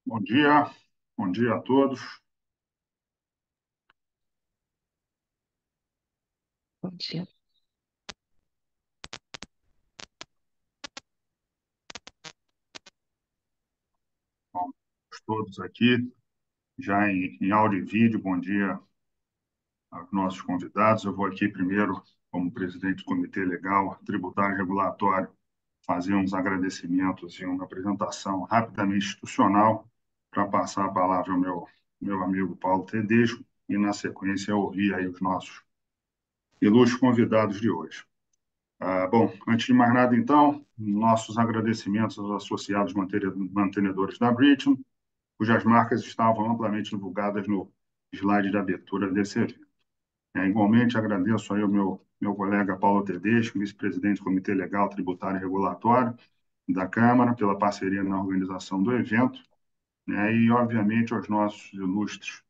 Bom dia a todos. Bom dia. Bom, todos aqui, já em áudio e vídeo. Bom dia aos nossos convidados. Eu vou aqui primeiro, como presidente do Comitê Legal, Tributário e Regulatório, fazer uns agradecimentos e uma apresentação rapidamente institucional para passar a palavra ao meu amigo Paulo Tedesco e, na sequência, ouvir aí os nossos ilustres convidados de hoje. Bom, antes de mais nada, então, nossos agradecimentos aos associados mantenedores da Bridgestone, cujas marcas estavam amplamente divulgadas no slide de abertura desse evento. Igualmente, agradeço aí ao meu colega Paulo Tedesco, vice-presidente do Comitê Legal, Tributário e Regulatório da Câmara, pela parceria na organização do evento, né, e, obviamente, aos nossos ilustres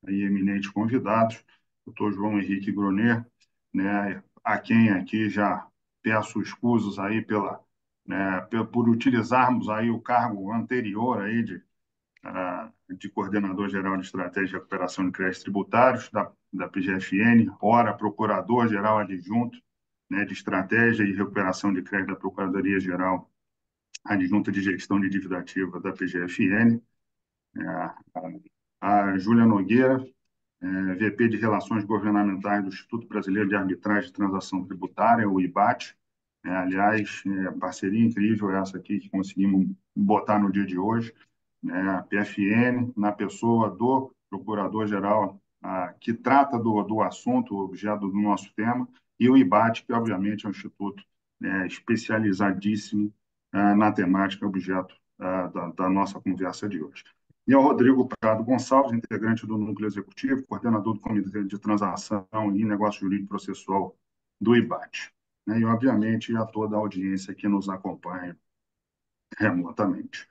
e eminentes convidados, doutor João Henrique Groner, né, a quem aqui já peço escusos aí por utilizarmos aí o cargo anterior aí de coordenador-geral de estratégia de recuperação de créditos tributários da PGFN, ora procurador-geral adjunto, né, de estratégia e recuperação de crédito da Procuradoria-Geral adjunta de gestão de dívida ativa da PGFN, a Júlia Nogueira, VP de Relações Governamentais do Instituto Brasileiro de Arbitragem de Transação Tributária, o IBAT. Aliás, parceria incrível essa aqui que conseguimos botar no dia de hoje, né? A PFN, na pessoa do Procurador-Geral, que trata do assunto, objeto do nosso tema, e o IBAT, que obviamente é um instituto, né, especializadíssimo na temática objeto da nossa conversa de hoje. E ao Rodrigo Prado Gonçalves, integrante do Núcleo Executivo, coordenador do Comitê de Transação e Negócio Jurídico Processual do IBAT. Né? E, obviamente, a toda a audiência que nos acompanha remotamente.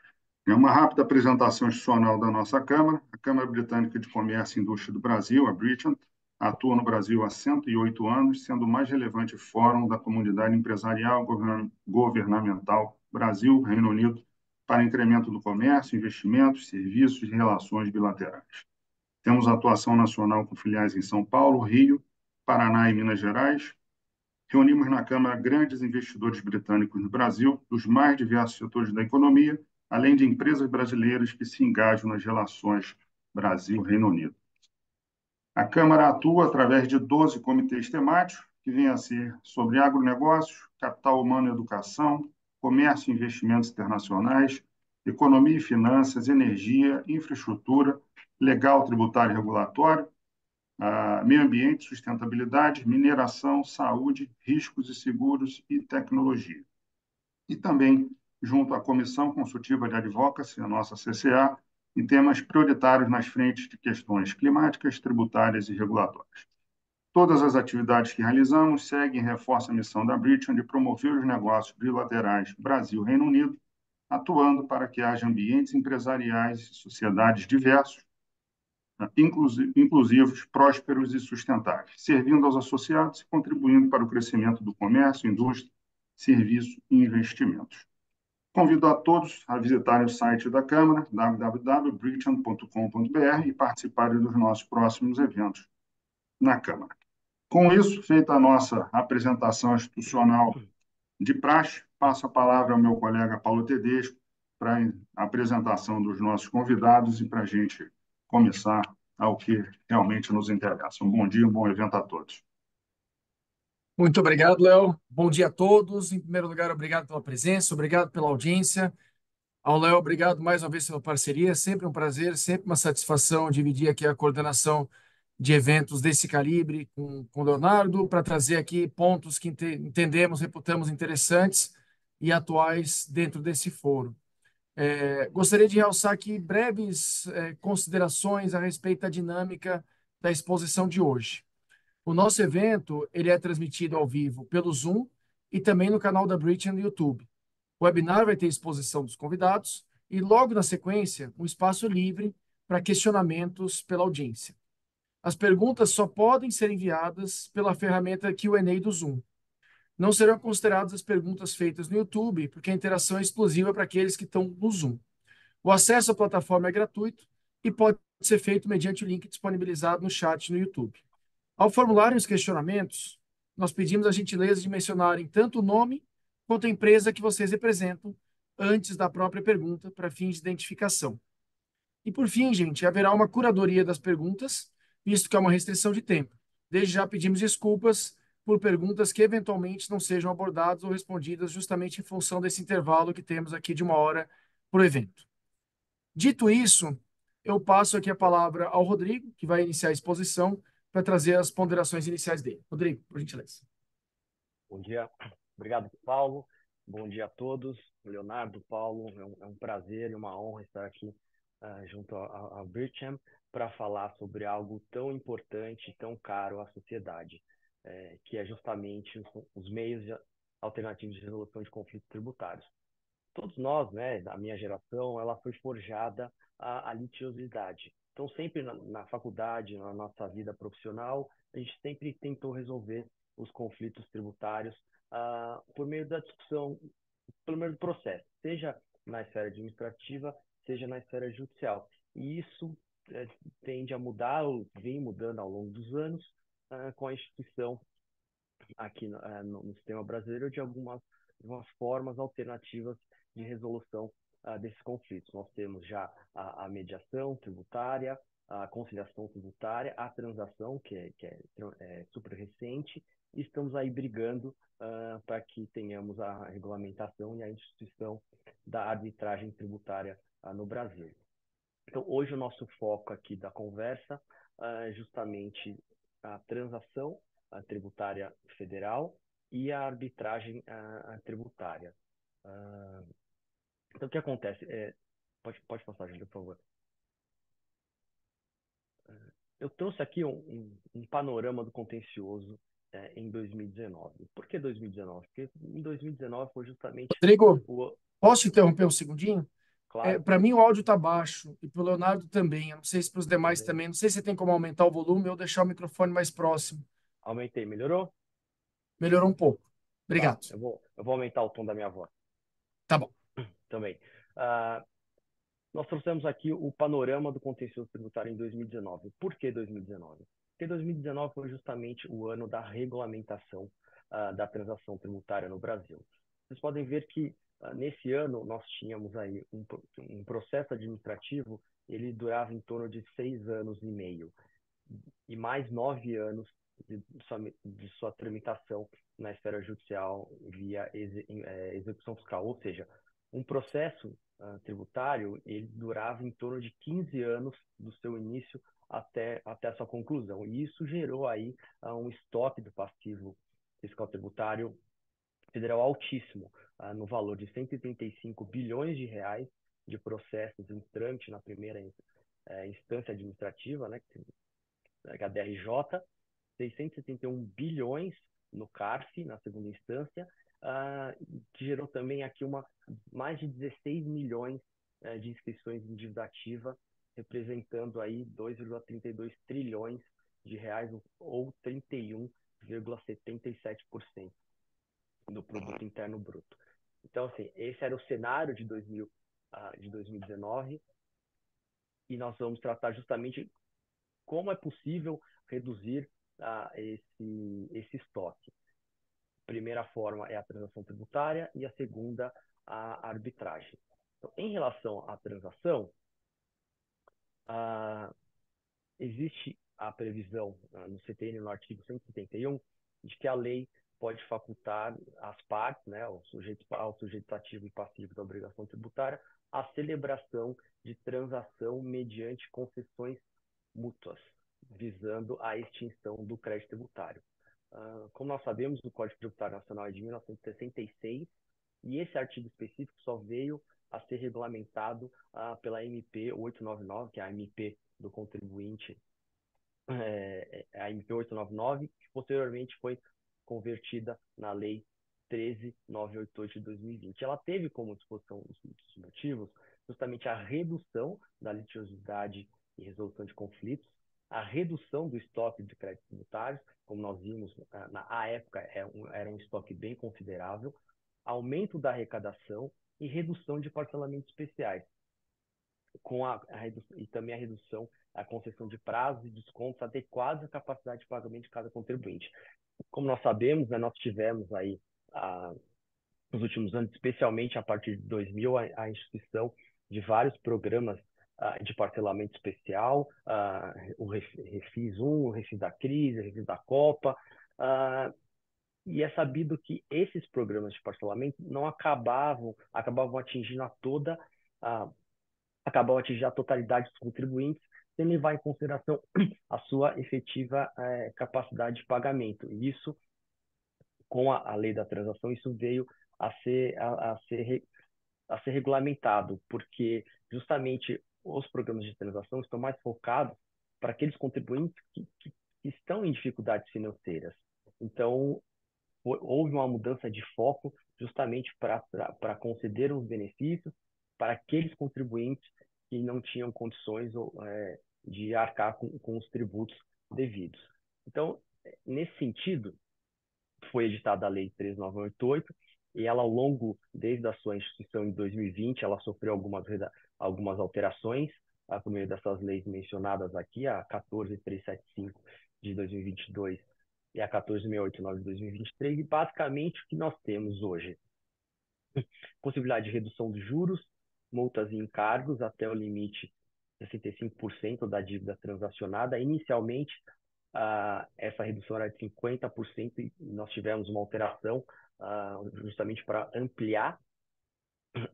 É uma rápida apresentação institucional da nossa Câmara. A Câmara Britânica de Comércio e Indústria do Brasil, a Britton, atua no Brasil há 108 anos, sendo o mais relevante fórum da comunidade empresarial governamental Brasil, Reino Unido, para incremento do comércio, investimentos, serviços e relações bilaterais. Temos atuação nacional com filiais em São Paulo, Rio, Paraná e Minas Gerais. Reunimos na Câmara grandes investidores britânicos no Brasil, dos mais diversos setores da economia, além de empresas brasileiras que se engajam nas relações Brasil-Reino Unido. A Câmara atua através de 12 comitês temáticos, que vêm a ser sobre agronegócios, capital humano e educação, comércio e investimentos internacionais, economia e finanças, energia, infraestrutura, legal, tributário e regulatório, meio ambiente, sustentabilidade, mineração, saúde, riscos e seguros e tecnologia. E também junto à Comissão Consultiva de Advocacy, a nossa CCA, em temas prioritários nas frentes de questões climáticas, tributárias e regulatórias. Todas as atividades que realizamos seguem e reforçam a missão da Bridgestone de promover os negócios bilaterais Brasil-Reino Unido, atuando para que haja ambientes empresariais e sociedades diversos, inclusivos, prósperos e sustentáveis, servindo aos associados e contribuindo para o crescimento do comércio, indústria, serviço e investimentos. Convido a todos a visitarem o site da Câmara, www.bridgestone.com.br, e participarem dos nossos próximos eventos na Câmara. Com isso, feita a nossa apresentação institucional de praxe, passo a palavra ao meu colega Paulo Tedesco para a apresentação dos nossos convidados e para a gente começar ao que realmente nos interessa. Um bom dia, um bom evento a todos. Muito obrigado, Léo. Bom dia a todos. Em primeiro lugar, obrigado pela presença, obrigado pela audiência. Ao Léo, obrigado mais uma vez pela parceria. Sempre um prazer, sempre uma satisfação dividir aqui a coordenação de eventos desse calibre com o Leonardo, para trazer aqui pontos que entendemos, reputamos interessantes e atuais dentro desse foro. Gostaria de realçar aqui breves considerações a respeito da dinâmica da exposição de hoje. O nosso evento ele é transmitido ao vivo pelo Zoom e também no canal da Bridgestone no YouTube. O webinar vai ter exposição dos convidados e, logo na sequência, um espaço livre para questionamentos pela audiência. As perguntas só podem ser enviadas pela ferramenta Q&A do Zoom. Não serão consideradas as perguntas feitas no YouTube, porque a interação é exclusiva para aqueles que estão no Zoom. O acesso à plataforma é gratuito e pode ser feito mediante o link disponibilizado no chat no YouTube. Ao formularem os questionamentos, nós pedimos a gentileza de mencionarem tanto o nome quanto a empresa que vocês representam antes da própria pergunta, para fins de identificação. E por fim, gente, haverá uma curadoria das perguntas, visto que há uma restrição de tempo. Desde já pedimos desculpas por perguntas que eventualmente não sejam abordadas ou respondidas justamente em função desse intervalo que temos aqui de 1 hora para o evento. Dito isso, eu passo aqui a palavra ao Rodrigo, que vai iniciar a exposição para trazer as ponderações iniciais dele. Rodrigo, por gentileza. Bom dia. Obrigado, Paulo. Bom dia a todos. Leonardo, Paulo, é um prazer e uma honra estar aqui junto ao Bircham para falar sobre algo tão importante, tão caro à sociedade, que é justamente os meios alternativos de resolução de conflitos tributários. Todos nós, né, da minha geração, ela foi forjada a litigiosidade. Então, sempre na faculdade, na nossa vida profissional, a gente sempre tentou resolver os conflitos tributários por meio da discussão, pelo meio do processo, seja na esfera administrativa, seja na esfera judicial. E isso tende a mudar, ou vem mudando ao longo dos anos, com a instituição aqui no sistema brasileiro de algumas formas alternativas de resolução desses conflitos. Nós temos já a mediação tributária, a conciliação tributária, a transação, que é super recente, e estamos aí brigando para que tenhamos a regulamentação e a instituição da arbitragem tributária no Brasil. Então, hoje o nosso foco aqui da conversa é justamente a transação tributária federal e a arbitragem tributária. Então, o que acontece? Pode passar, Júlio, por favor. Eu trouxe aqui um panorama do contencioso em 2019. Por que 2019? Porque em 2019 foi justamente Rodrigo, o... posso interromper um segundinho? Claro, Para mim, o áudio está baixo e para o Leonardo também. Eu não sei se para os demais também. também. Não sei se tem como aumentar o volume ou deixar o microfone mais próximo. Aumentei, melhorou? Melhorou um pouco. Tá, Obrigado. eu vou aumentar o tom da minha voz Tá bom. também. Nós trouxemos aqui o panorama do contencioso tributário em 2019. Por que 2019? Porque 2019 foi justamente o ano da regulamentação da transação tributária no Brasil. Vocês podem ver que nesse ano nós tínhamos aí um processo administrativo, ele durava em torno de 6 anos e meio e mais 9 anos de sua tramitação na esfera judicial via execução fiscal. Ou seja, um processo tributário, ele durava em torno de 15 anos do seu início até a sua conclusão. E isso gerou aí um estoque do passivo fiscal tributário federal altíssimo, no valor de 135 bilhões de reais de processos em trâmite na primeira instância administrativa, né, que é a DRJ, 671 bilhões no CARF, na segunda instância, que gerou também aqui mais de 16 milhões de inscrições em dívida ativa, representando aí 2,32 trilhões de reais, ou 31,77% do produto interno bruto. Então, assim, esse era o cenário de 2019, e nós vamos tratar justamente como é possível reduzir esse estoque. A primeira forma é a transação tributária e a segunda, a arbitragem. Então, em relação à transação, existe a previsão no CTN, no artigo 171, de que a lei pode facultar as partes, né, ao sujeito ativo e passivo da obrigação tributária, a celebração de transação mediante concessões mútuas, visando a extinção do crédito tributário. Como nós sabemos, o Código Tributário Nacional é de 1966, e esse artigo específico só veio a ser regulamentado pela MP 899, que é a MP do contribuinte, a MP 899, que posteriormente foi convertida na Lei 13.988 de 2020. Ela teve como disposição dos motivos justamente a redução da litigiosidade e resolução de conflitos, a redução do estoque de créditos tributários, como nós vimos na época, era um estoque bem considerável, aumento da arrecadação e redução de parcelamentos especiais. e também a redução, a concessão de prazos e descontos adequados à capacidade de pagamento de cada contribuinte. Como nós sabemos, né, nós tivemos aí, nos últimos anos, especialmente a partir de 2000, a instituição de vários programas de parcelamento especial, o Refis 1, o Refis da Crise, o Refis da Copa, e é sabido que esses programas de parcelamento não acabavam atingindo acabavam atingindo a totalidade dos contribuintes, sem levar em consideração a sua efetiva capacidade de pagamento. E isso, com a lei da transação, isso veio a ser regulamentado, porque justamente os programas de transação estão mais focados para aqueles contribuintes que estão em dificuldades financeiras. Então, houve uma mudança de foco justamente para conceder os benefícios para aqueles contribuintes que não tinham condições de arcar com os tributos devidos. Então, nesse sentido, foi editada a Lei 13988 e ela, desde a sua instituição em 2020, ela sofreu algumas alterações por meio dessas leis mencionadas aqui, a 14375 de 2022 e a 14689 de 2023, e basicamente o que nós temos hoje? Possibilidade de redução de juros, multas e encargos até o limite de 65% da dívida transacionada. Inicialmente, essa redução era de 50% e nós tivemos uma alteração justamente para ampliar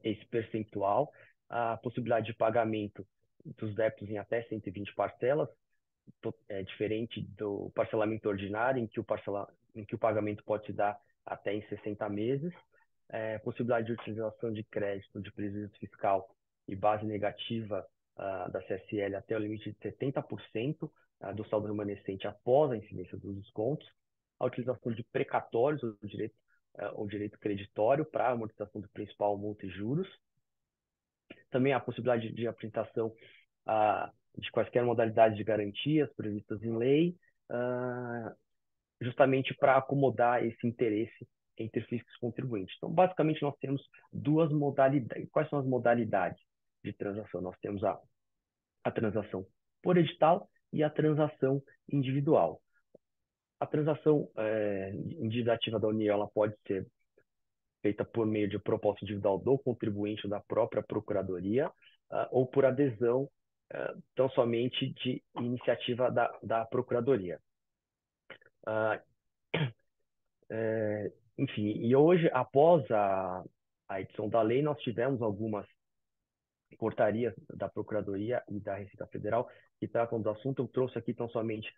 esse percentual. A possibilidade de pagamento dos débitos em até 120 parcelas, diferente do parcelamento ordinário, em que o pagamento pode se dar até em 60 meses. Possibilidade de utilização de crédito de prejuízo fiscal e base negativa da CSL até o limite de 70% do saldo remanescente após a incidência dos descontos. A utilização de precatórios, o direito creditório para a amortização do principal, multa e juros. Também a possibilidade de apresentação de quaisquer modalidades de garantias previstas em lei, justamente para acomodar esse interesse entre fiscos e contribuintes. Então, basicamente, nós temos duas modalidades. Quais são as modalidades de transação? Nós temos a transação por edital e a transação individual. A transação individuativa da União ela pode ser feita por meio de proposta individual do contribuinte ou da própria procuradoria, ou por adesão tão somente de iniciativa da procuradoria. Enfim, e hoje, após a edição da lei, nós tivemos algumas portarias da Procuradoria e da Receita Federal que tratam do assunto. Eu trouxe aqui tão somente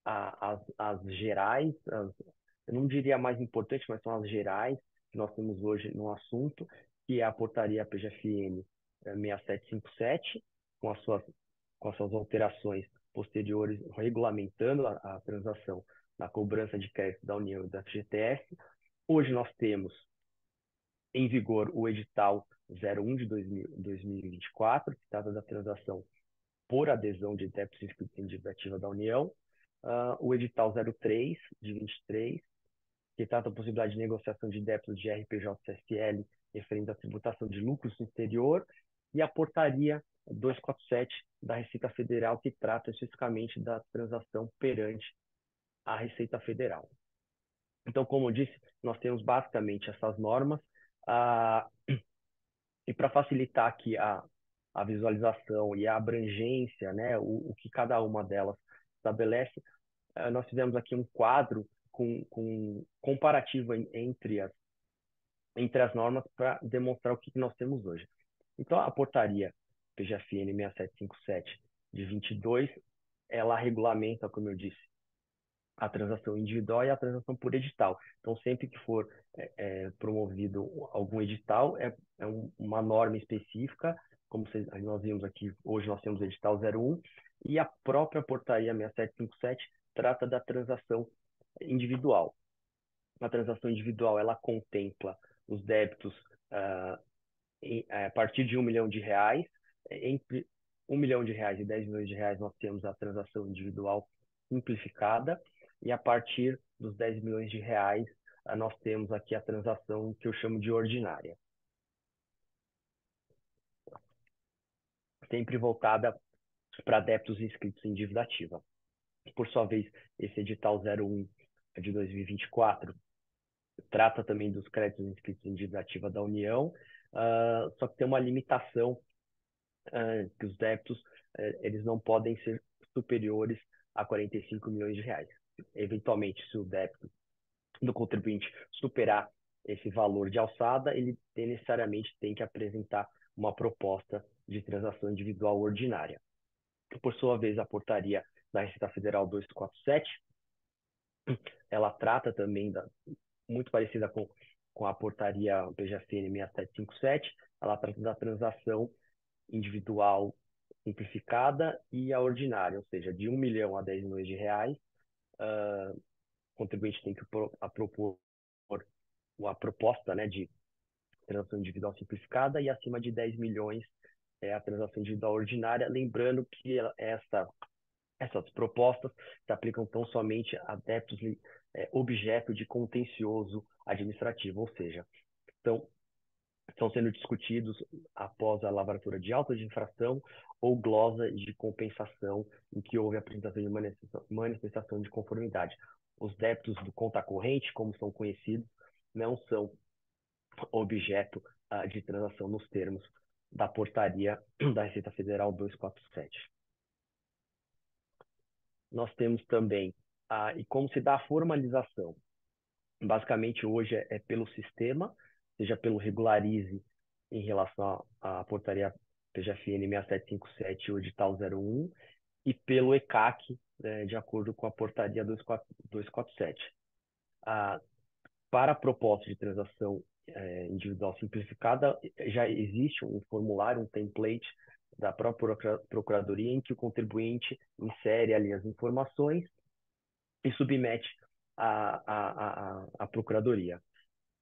as gerais, eu não diria mais importantes, mas são as gerais que nós temos hoje no assunto, que é a portaria PGFN 6757, com as suas alterações posteriores, regulamentando a transação na cobrança de crédito da União e da FGTS. Hoje nós temos em vigor o edital 01 de 2024, que trata da transação por adesão de débitos indicativa da União, o edital 03 de 23, que trata da possibilidade de negociação de débitos de RPJ-CSL referente à tributação de lucros no exterior, e a portaria 247 da Receita Federal, que trata especificamente da transação perante a Receita Federal. Então, como eu disse, nós temos basicamente essas normas, e para facilitar aqui a visualização e a abrangência, né, o que cada uma delas estabelece, nós fizemos aqui um quadro com comparativo entre as normas para demonstrar o que nós temos hoje. Então, a portaria PGFN 6757 de 22, ela regulamenta, como eu disse, a transação individual e a transação por edital. Então, sempre que for promovido algum edital, uma norma específica, como nós vimos aqui, hoje nós temos o edital 01, e a própria portaria 6757 trata da transação individual. A transação individual, ela contempla os débitos a partir de R$ 1 milhão. Entre R$ 1 milhão e R$ 10 milhões nós temos a transação individual simplificada, e a partir dos R$ 10 milhões nós temos aqui a transação que eu chamo de ordinária. sempre voltada para débitos inscritos em dívida ativa. Por sua vez, esse edital 01 de 2024 trata também dos créditos inscritos em dívida ativa da União, só que tem uma limitação, que os débitos eles não podem ser superiores a 45 milhões de reais. Eventualmente, se o débito do contribuinte superar esse valor de alçada, ele necessariamente tem que apresentar uma proposta de transação individual ordinária. Por sua vez, a portaria da Receita Federal 247, ela trata também muito parecida com a portaria PGFN 6757, ela trata da transação individual simplificada e a ordinária, ou seja, de 1 milhão a 10 milhões de reais, o contribuinte tem que propor a proposta, né, de transação individual simplificada, e acima de 10 milhões é a transação individual ordinária, lembrando que essas propostas se aplicam tão somente a débitos objeto de contencioso administrativo, ou seja, estão sendo discutidos após a lavratura de auto de infração ou glosa de compensação em que houve apresentação de manifestação de conformidade. Os débitos do conta corrente, como são conhecidos, não são objeto de transação nos termos da portaria da Receita Federal 247. Nós temos também, e como se dá a formalização? Basicamente, hoje é pelo sistema, seja pelo Regularize em relação à portaria PGFN 6757 ou edital 01, e pelo ECAC, de acordo com a portaria 247. Para a proposta de transação individual simplificada, já existe um formulário, um template da própria Procuradoria em que o contribuinte insere ali as informações e submete à Procuradoria.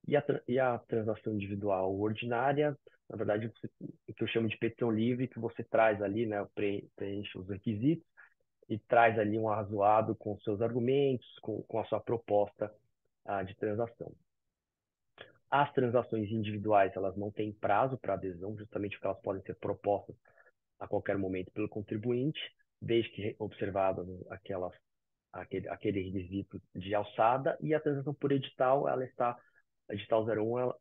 E a transação individual ordinária, na verdade, o que eu chamo de petição livre, que você traz ali, né, preenche os requisitos e traz ali um arrazoado com seus argumentos, com a sua proposta de transação. As transações individuais, elas não têm prazo para adesão, justamente porque elas podem ser propostas a qualquer momento pelo contribuinte, desde que observadas aquele requisito de alçada, e a transação por edital, edital 01,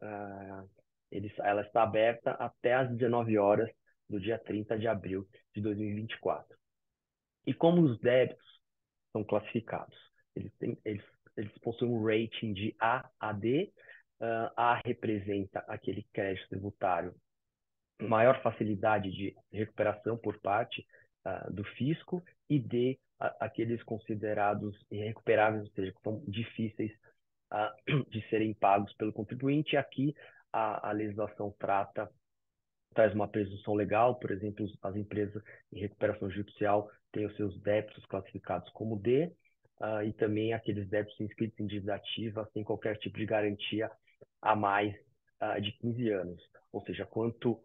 ela está aberta até às 19 horas do dia 30 de abril de 2024. E como os débitos são classificados? Eles possuem um rating de A a D. A representa aquele crédito tributário, maior facilidade de recuperação por parte do fisco, e D, aqueles considerados irrecuperáveis, ou seja, que são difíceis de serem pagos pelo contribuinte. Aqui a legislação traz uma presunção legal, por exemplo, as empresas em recuperação judicial têm os seus débitos classificados como D, e também aqueles débitos inscritos em dívida ativa sem qualquer tipo de garantia a mais de 15 anos. Ou seja, quanto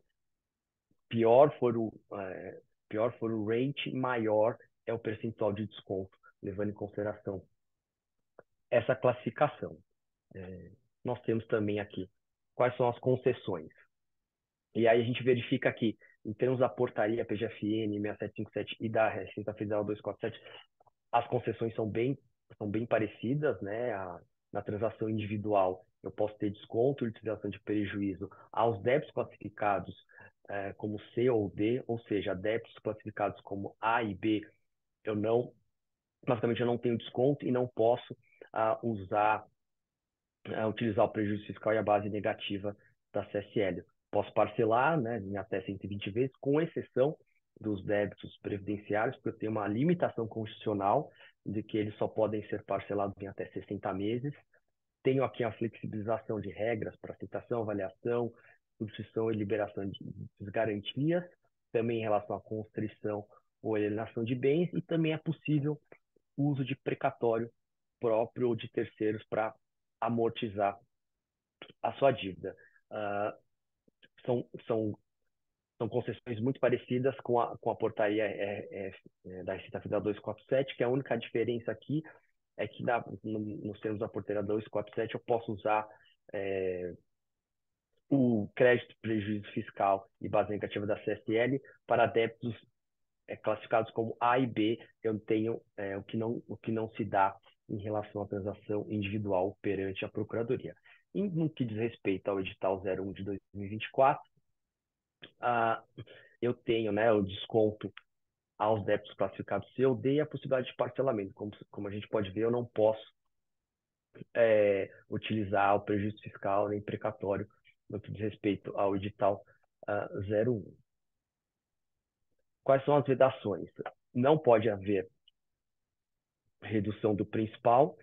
pior for o rate, maior é o percentual de desconto, levando em consideração essa classificação. Nós temos também aqui quais são as concessões. E aí a gente verifica aqui, em termos da portaria PGFN 6757 e da Receita Federal 247, as concessões são bem parecidas, né? Na transação individual, eu posso ter desconto e utilização de prejuízo aos débitos classificados como C ou D, ou seja, débitos classificados como A e B, basicamente eu não tenho desconto e não posso utilizar o prejuízo fiscal e a base negativa da CSL. Posso parcelar, né, em até 120 vezes, com exceção dos débitos previdenciários, porque eu tenho uma limitação constitucional de que eles só podem ser parcelados em até 60 meses. Tenho aqui a flexibilização de regras para aceitação, avaliação, substituição e liberação de garantias, também em relação à constrição ou alienação de bens, e também é possível o uso de precatório próprio ou de terceiros para amortizar a sua dívida. São concessões muito parecidas com a portaria da Receita Federal 247, que a única diferença aqui é que nos termos da portaria 247 eu posso usar o crédito, prejuízo fiscal e base negativa da CSL para débitos classificados como A e B. Eu tenho o que não se dá em relação à transação individual perante a Procuradoria. No que diz respeito ao edital 01 de 2024, eu tenho, né, o desconto aos débitos classificados C ou D e a possibilidade de parcelamento. Como a gente pode ver, eu não posso utilizar o prejuízo fiscal nem precatório no que diz respeito ao edital 01. Quais são as vedações? Não pode haver redução do principal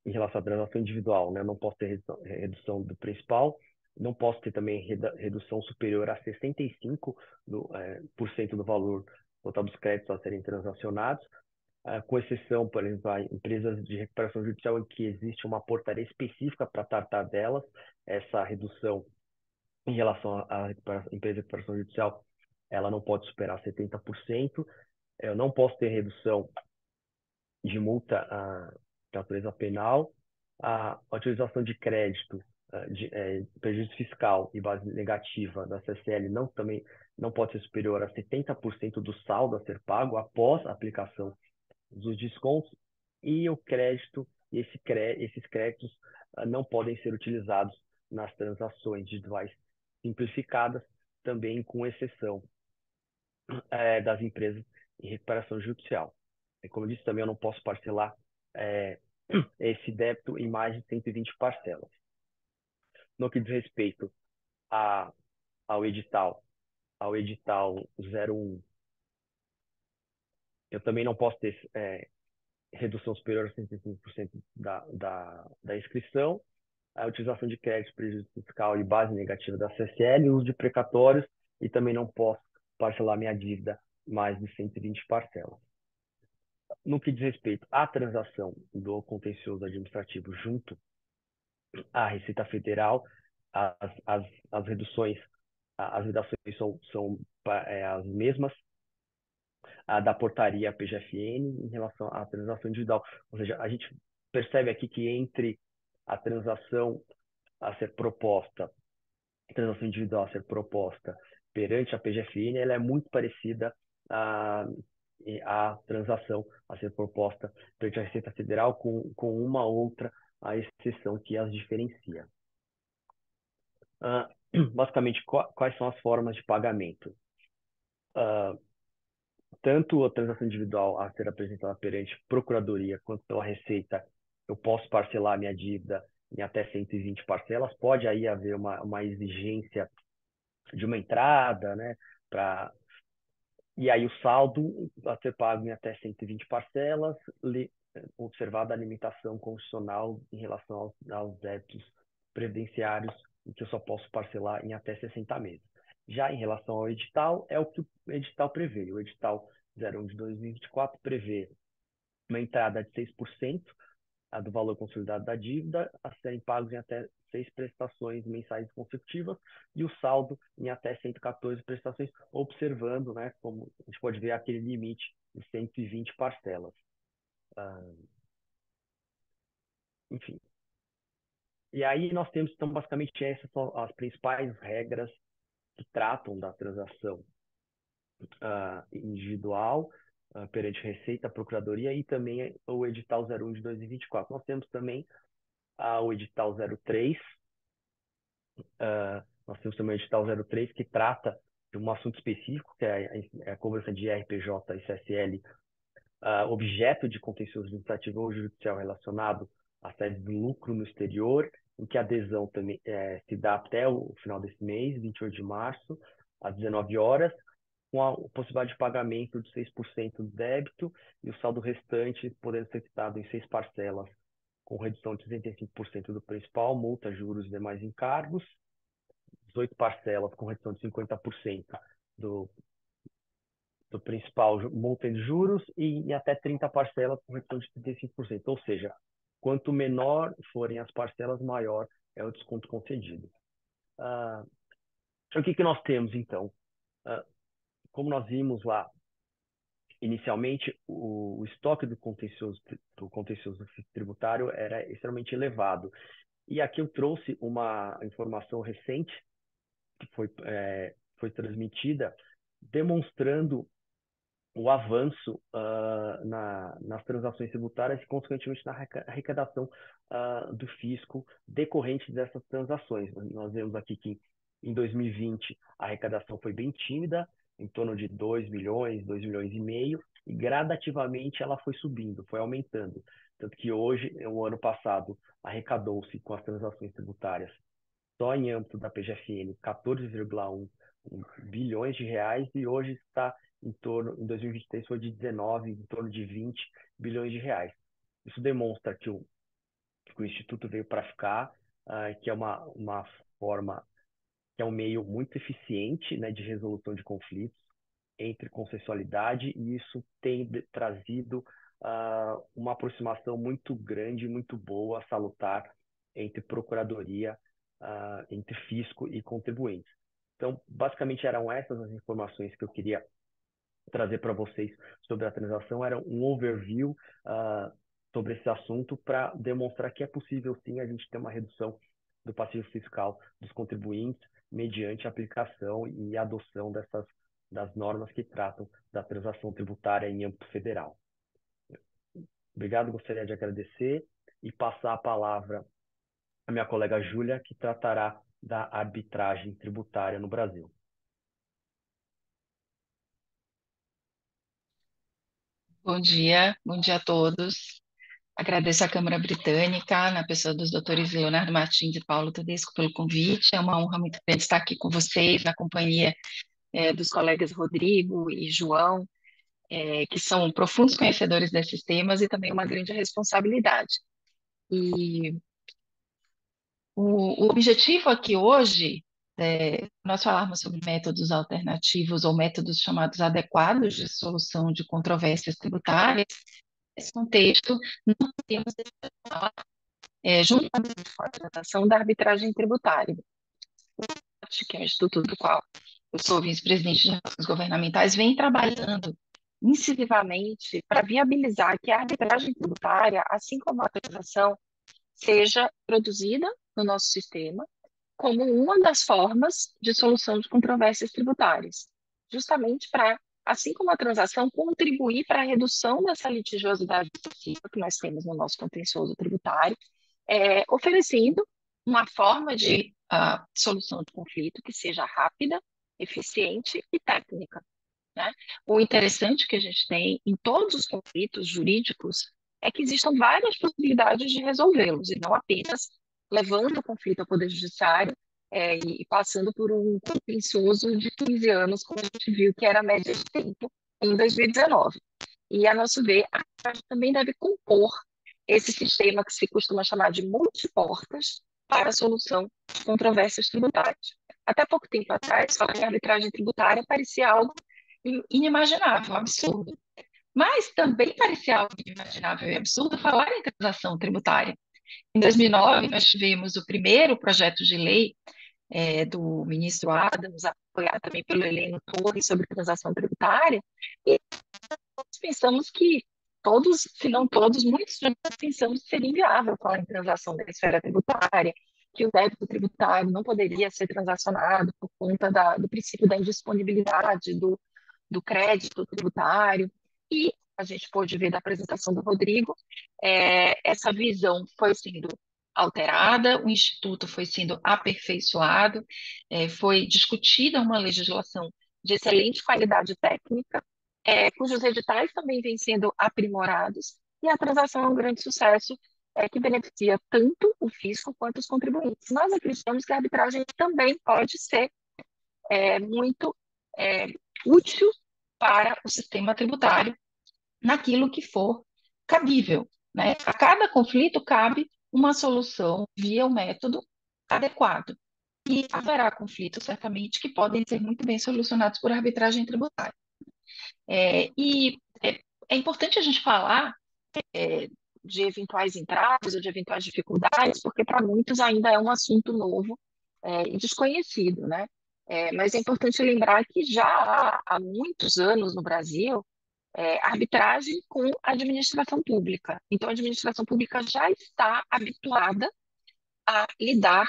em relação à transação individual, né? Eu não posso ter redução do principal, não posso ter também redução superior a 65% do valor total dos créditos a serem transacionados, com exceção, por exemplo, a empresas de recuperação judicial em que existe uma portaria específica para tratar delas. Essa redução em relação à empresa de recuperação judicial, ela não pode superar 70%. Eu não posso ter redução de multa de natureza penal. A utilização de crédito, de prejuízo fiscal e base negativa da CSL também não pode ser superior a 70% do saldo a ser pago após a aplicação dos descontos, e o crédito, esses créditos não podem ser utilizados nas transações individuais simplificadas, também com exceção das empresas em recuperação judicial. Como eu disse, também eu não posso parcelar esse débito em mais de 120 parcelas. No que diz respeito ao edital 01, eu também não posso ter redução superior a 65% da inscrição, a utilização de crédito, prejuízo fiscal e base negativa da CSL, uso de precatórios, e também não posso parcelar minha dívida mais de 120 parcelas. No que diz respeito à transação do contencioso administrativo junto à Receita Federal, as reduções, as redações são as mesmas da portaria PGFN em relação à transação individual. Ou seja, a gente percebe aqui que entre a transação a ser proposta, a transação individual a ser proposta perante a PGFN, ela é muito parecida à transação a ser proposta perante a Receita Federal, com uma outra a exceção que as diferencia. Basicamente, quais são as formas de pagamento? Tanto a transação individual a ser apresentada perante Procuradoria quanto pela Receita, eu posso parcelar minha dívida em até 120 parcelas. Pode aí haver uma exigência de uma entrada, né? E aí o saldo a ser pago em até 120 parcelas, observada a limitação constitucional em relação aos débitos previdenciários, em que eu só posso parcelar em até 60 meses. Já em relação ao edital, é o que o edital prevê. O edital 01 de 2024 prevê uma entrada de 6% do valor consolidado da dívida a serem pagos em até 6 prestações mensais consecutivas, e o saldo em até 114 prestações, observando, né, como a gente pode ver, aquele limite de 120 parcelas. Enfim. E aí nós temos, então, basicamente, essas são as principais regras que tratam da transação individual perante Receita, Procuradoria, e também o edital 01 de 2024. Nós temos também o edital 03, nós temos também o edital 03, que trata de um assunto específico, que é a cobrança de RPJ e CSL, objeto de contencioso administrativo ou judicial relacionado à sede do lucro no exterior, em que a adesão também se dá até o final desse mês, 28 de março, às 19 horas, com a possibilidade de pagamento de 6% do débito e o saldo restante podendo ser quitado em 6 parcelas, com redução de 65% do principal, multa, juros e demais encargos, 18 parcelas com redução de 50% do principal, multa e juros, e até 30 parcelas com redução de 35%. Ou seja, quanto menor forem as parcelas, maior é o desconto concedido. O que nós temos, então? Como nós vimos lá, inicialmente, o estoque do contencioso tributário era extremamente elevado. E aqui eu trouxe uma informação recente que foi transmitida, demonstrando o avanço nas transações tributárias e, consequentemente, na arrecadação do fisco decorrente dessas transações. Nós vemos aqui que, em 2020, a arrecadação foi bem tímida, em torno de 2 milhões, 2 milhões e meio, e gradativamente ela foi subindo, foi aumentando. Tanto que hoje, o ano passado, arrecadou-se com as transações tributárias, só em âmbito da PGFN, 14,1 bilhões de reais, e hoje está em 2023 foi de 19, em torno de 20 bilhões de reais. Isso demonstra que o Instituto veio para ficar, que é uma forma, que é um meio muito eficiente, né, de resolução de conflitos entre consensualidade, e isso tem trazido uma aproximação muito grande, muito boa, salutar, entre procuradoria, entre fisco e contribuintes. Então, basicamente, eram essas as informações que eu queria trazer para vocês sobre a transação. Era um overview sobre esse assunto para demonstrar que é possível, sim, a gente ter uma redução do passivo fiscal dos contribuintes mediante a aplicação e adoção das normas que tratam da transação tributária em âmbito federal. Obrigado, gostaria de agradecer e passar a palavra à minha colega Júlia, que tratará da arbitragem tributária no Brasil. Bom dia a todos. Agradeço à Câmara Britânica, na pessoa dos doutores Leonardo Martins e Paulo Tedesco, pelo convite. É uma honra muito grande estar aqui com vocês, na companhia dos colegas Rodrigo e João, que são profundos conhecedores desses temas e também uma grande responsabilidade. E o objetivo aqui hoje, nós falarmos sobre métodos alternativos ou métodos chamados adequados de solução de controvérsias tributárias. Nesse contexto, nós temos juntamente com a tratação da arbitragem tributária, que é o instituto do qual eu sou vice-presidente de relações governamentais, vem trabalhando incisivamente para viabilizar que a arbitragem tributária, assim como a transação, seja produzida no nosso sistema como uma das formas de solução de controvérsias tributárias, justamente para, assim como a transação, contribuir para a redução dessa litigiosidade excessiva que nós temos no nosso contencioso tributário, oferecendo uma forma de solução de conflito que seja rápida, eficiente e técnica, né? O interessante que a gente tem em todos os conflitos jurídicos é que existam várias possibilidades de resolvê-los, e não apenas levando o conflito ao Poder Judiciário e passando por um contencioso de 15 anos, como a gente viu que era a média de tempo em 2019. E, a nosso ver, a gente também deve compor esse sistema que se costuma chamar de multiportas para a solução de controvérsias tributárias. Até pouco tempo atrás, falar em arbitragem tributária parecia algo inimaginável, absurdo. Mas também parecia algo inimaginável e absurdo falar em transação tributária. Em 2009, nós tivemos o primeiro projeto de lei do ministro Adams, apoiado também pelo Heleno Torres, sobre transação tributária, e nós pensamos que todos, se não todos, muitos de nós pensamos que seria inviável falar em transação da esfera tributária, que o débito tributário não poderia ser transacionado por conta do princípio da indisponibilidade do crédito tributário, e a gente pôde ver da apresentação do Rodrigo, essa visão foi sendo alterada, o Instituto foi sendo aperfeiçoado, foi discutida uma legislação de excelente qualidade técnica, cujos editais também vêm sendo aprimorados, e a transação é um grande sucesso, que beneficia tanto o fisco quanto os contribuintes. Nós acreditamos que a arbitragem também pode ser muito útil para o sistema tributário naquilo que for cabível, né? A cada conflito cabe uma solução via o método adequado. E haverá conflitos, certamente, que podem ser muito bem solucionados por arbitragem tributária. É importante a gente falar de eventuais entraves ou de eventuais dificuldades, porque para muitos ainda é um assunto novo e desconhecido, né? Mas é importante lembrar que já há muitos anos no Brasil arbitragem com a administração pública. Então, a administração pública já está habituada a lidar,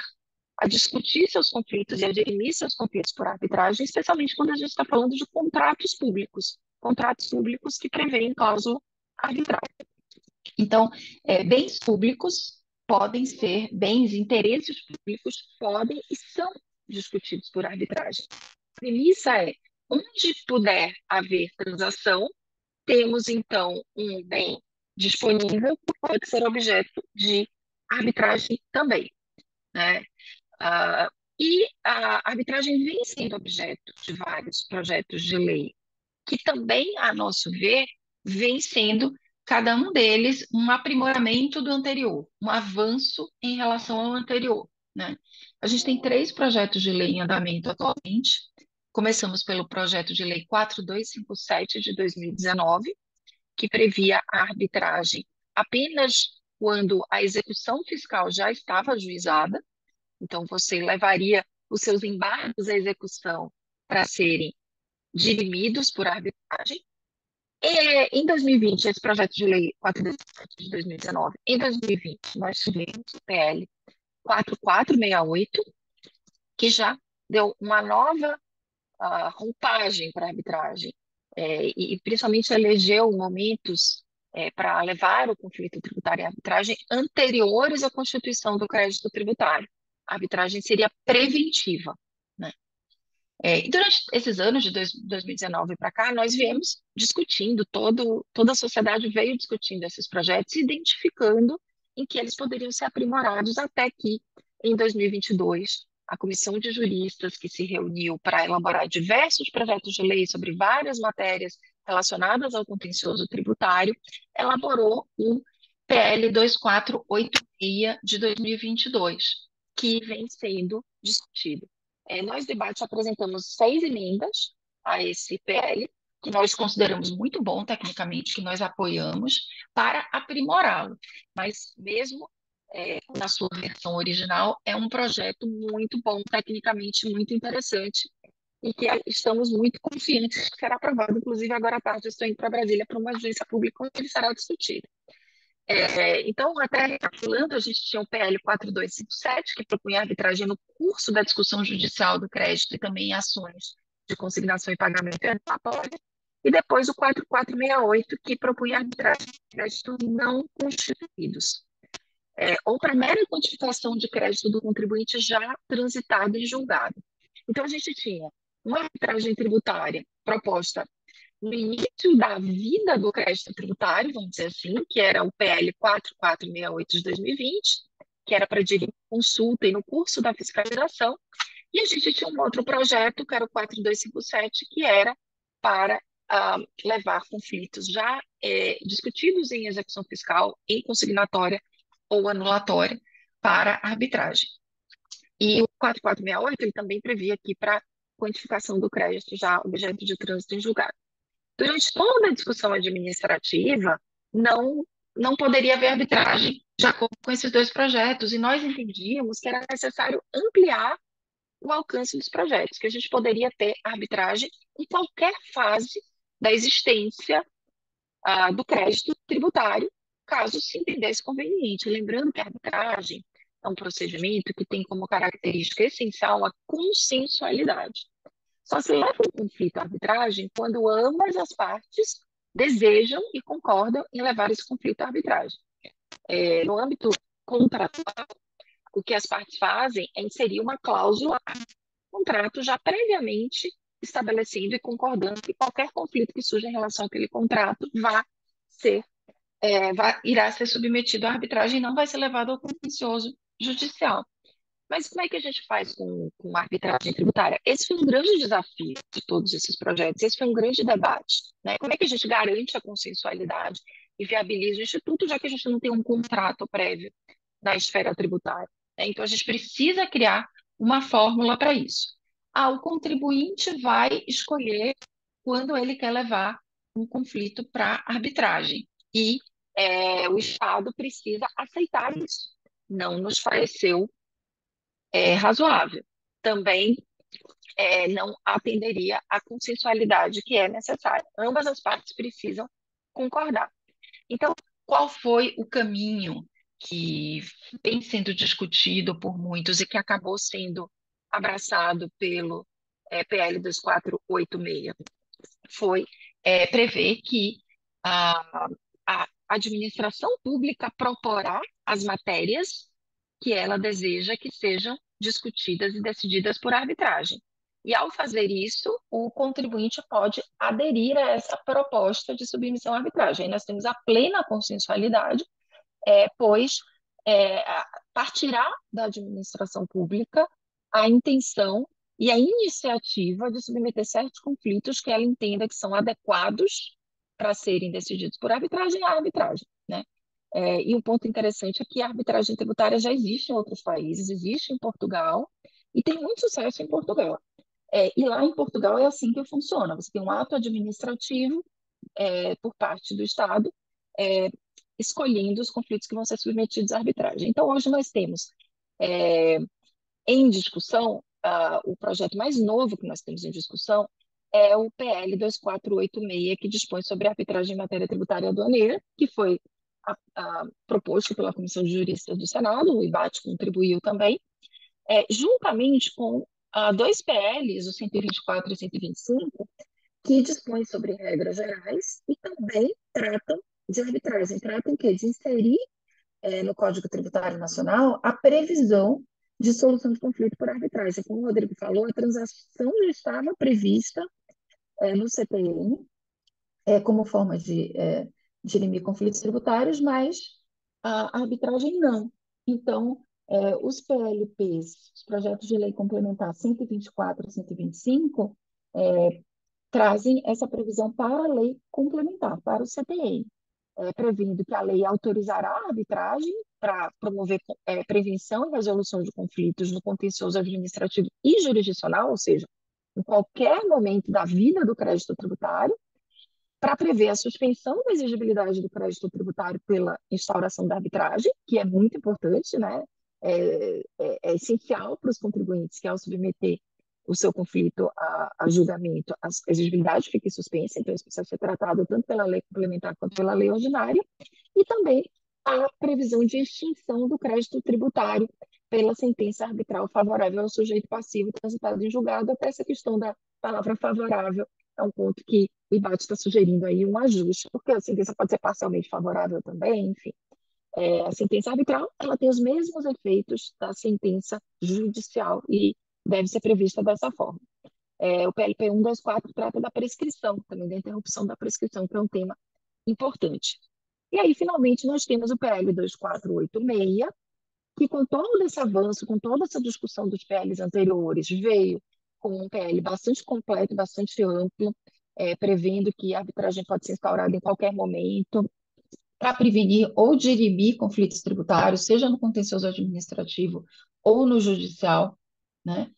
a discutir seus conflitos e a dirimir seus conflitos por arbitragem, especialmente quando a gente está falando de contratos públicos que prevêem cláusula arbitral. Então, bens públicos podem ser, bens e interesses públicos podem e são discutidos por arbitragem. A premissa é, onde puder haver transação, temos então um bem disponível que pode ser objeto de arbitragem também, né? E a arbitragem vem sendo objeto de vários projetos de lei que também, a nosso ver, vem sendo cada um deles um aprimoramento do anterior, um avanço em relação ao anterior, né? A gente tem 3 projetos de lei em andamento atualmente. Começamos pelo projeto de lei 4257 de 2019, que previa a arbitragem apenas quando a execução fiscal já estava ajuizada. Então, você levaria os seus embargos à execução para serem dirimidos por arbitragem. Em 2020, esse projeto de lei 417 de 2019, em 2020, nós tivemos o PL 4468, que já deu uma nova roupagem para a arbitragem, e principalmente elegeu momentos para levar o conflito tributário à arbitragem anteriores à constituição do crédito tributário. A arbitragem seria preventiva, né? E durante esses anos de 2019 para cá, nós viemos discutindo, toda a sociedade veio discutindo esses projetos, identificando em que eles poderiam ser aprimorados, até que, em 2022, a comissão de juristas que se reuniu para elaborar diversos projetos de lei sobre várias matérias relacionadas ao contencioso tributário, elaborou o PL 2486 de 2022, que vem sendo discutido. Nós, debate, apresentamos 6 emendas a esse PL, que nós consideramos muito bom tecnicamente, que nós apoiamos, para aprimorá-lo. Mas, mesmo na sua versão original, é um projeto muito bom, tecnicamente muito interessante, e que estamos muito confiantes que será aprovado. Inclusive, agora à tarde, eu estou indo para Brasília para uma audiência pública onde ele será discutido. Então, até recapitulando, a gente tinha o PL 4257, que propunha arbitragem no curso da discussão judicial do crédito e também em ações de consignação e pagamento antecipatório, e depois o 4468, que propunha arbitragem de crédito não constituídos, ou para mera quantificação de crédito do contribuinte já transitado em julgado. Então, a gente tinha uma arbitragem tributária proposta no início da vida do crédito tributário, vamos dizer assim, que era o PL 4468 de 2020, que era para dirimir consulta e no curso da fiscalização, e a gente tinha um outro projeto, que era o 4257, que era para levar conflitos já discutidos em execução fiscal, em consignatória ou anulatória, para arbitragem. E o 4468, ele também previa aqui para quantificação do crédito já objeto de trânsito em julgado. Durante toda a discussão administrativa, não poderia haver arbitragem de acordo com esses 2 projetos, e nós entendíamos que era necessário ampliar o alcance dos projetos, que a gente poderia ter arbitragem em qualquer fase da existência do crédito tributário, caso se entendesse conveniente. Lembrando que a arbitragem é um procedimento que tem como característica essencial a consensualidade. Só se leva um conflito à arbitragem quando ambas as partes desejam e concordam em levar esse conflito à arbitragem. No âmbito contratual, o que as partes fazem é inserir uma cláusula no contrato já previamente estabelecendo e concordando que qualquer conflito que surja em relação àquele contrato irá ser submetido à arbitragem e não vai ser levado ao contencioso judicial. Mas como é que a gente faz com a arbitragem tributária? Esse foi um grande desafio de todos esses projetos, esse foi um grande debate, né? Como é que a gente garante a consensualidade e viabiliza o instituto, já que a gente não tem um contrato prévio na esfera tributária, né? Então, a gente precisa criar uma fórmula para isso. O contribuinte vai escolher quando ele quer levar um conflito para arbitragem, e o Estado precisa aceitar isso. Não nos pareceu razoável. Também não atenderia à consensualidade que é necessária. Ambas as partes precisam concordar. Então, qual foi o caminho que vem sendo discutido por muitos e que acabou sendo abraçado pelo PL 2486 foi prever que a administração pública proporá as matérias que ela deseja que sejam discutidas e decididas por arbitragem. E, ao fazer isso, o contribuinte pode aderir a essa proposta de submissão à arbitragem. Aí nós temos a plena consensualidade, pois partirá da administração pública a intenção e a iniciativa de submeter certos conflitos que ela entenda que são adequados para serem decididos por arbitragem à arbitragem, né? E um ponto interessante é que a arbitragem tributária já existe em outros países, existe em Portugal, e tem muito sucesso em Portugal. E lá em Portugal é assim que funciona: você tem um ato administrativo por parte do Estado, escolhendo os conflitos que vão ser submetidos à arbitragem. Então, hoje nós temos em discussão, o projeto mais novo que nós temos em discussão é o PL 2486, que dispõe sobre a arbitragem em matéria tributária e aduaneira, que foi proposto pela Comissão de Juristas do Senado, o IBAT contribuiu também, juntamente com dois PLs, o 124 e o 125, que dispõem sobre regras gerais e também tratam de arbitragem, tratam que de inserir no Código Tributário Nacional a previsão de solução de conflito por arbitragem. Como o Rodrigo falou, a transação já estava prevista no CTN como forma de dirimir conflitos tributários, mas a arbitragem não. Então, os PLPs, os projetos de lei complementar 124 e 125, trazem essa previsão para a lei complementar, para o CTN, prevendo que a lei autorizará a arbitragem para promover prevenção e resolução de conflitos no contencioso administrativo e jurisdicional, ou seja, em qualquer momento da vida do crédito tributário, para prever a suspensão da exigibilidade do crédito tributário pela instauração da arbitragem, que é muito importante, né? É essencial para os contribuintes que, ao submeter o seu conflito a julgamento, a exigibilidade fique suspensa, então isso precisa ser tratado tanto pela lei complementar quanto pela lei ordinária, e também a previsão de extinção do crédito tributário pela sentença arbitral favorável ao sujeito passivo transitado em julgado. Até essa questão da palavra favorável é um ponto que o IBAT está sugerindo aí um ajuste, porque a sentença pode ser parcialmente favorável também, enfim. A sentença arbitral, ela tem os mesmos efeitos da sentença judicial e deve ser prevista dessa forma. O PLP 124 trata da prescrição, também da interrupção da prescrição, que é um tema importante. E aí, finalmente, nós temos o PL 2486, que com todo esse avanço, com toda essa discussão dos PLs anteriores, veio com um PL bastante completo, bastante amplo, prevendo que a arbitragem pode ser instaurada em qualquer momento, para prevenir ou dirimir conflitos tributários, seja no contencioso administrativo ou no judicial, né?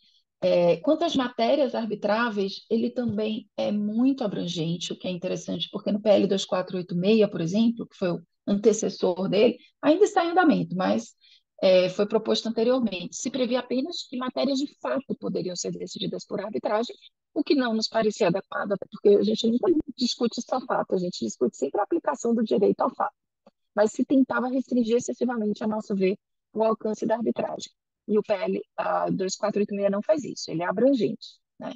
Quanto às matérias arbitráveis, ele também é muito abrangente, o que é interessante, porque no PL 2486, por exemplo, que foi o antecessor dele, ainda está em andamento, mas foi proposto anteriormente. Se previa apenas que matérias de fato poderiam ser decididas por arbitragem, o que não nos parecia adequado, até porque a gente nunca discute só fato, a gente discute sempre a aplicação do direito ao fato, mas se tentava restringir excessivamente, a nosso ver, o alcance da arbitragem. E o PL 2486 não faz isso, ele é abrangente, né?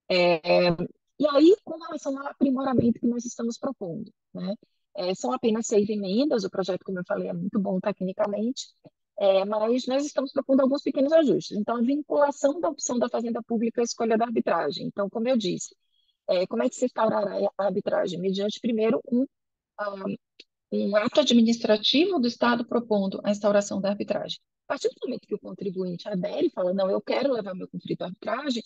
E aí, com relação ao aprimoramento que nós estamos propondo, né? São apenas 6 emendas, o projeto, como eu falei, é muito bom tecnicamente, mas nós estamos propondo alguns pequenos ajustes. Então, a vinculação da opção da Fazenda Pública à escolha da arbitragem. Então, como eu disse, como é que se instaurará a arbitragem? Mediante, primeiro, um ato administrativo do Estado propondo a instauração da arbitragem. A partir do momento que o contribuinte adere e fala, não, eu quero levar meu conflito à arbitragem,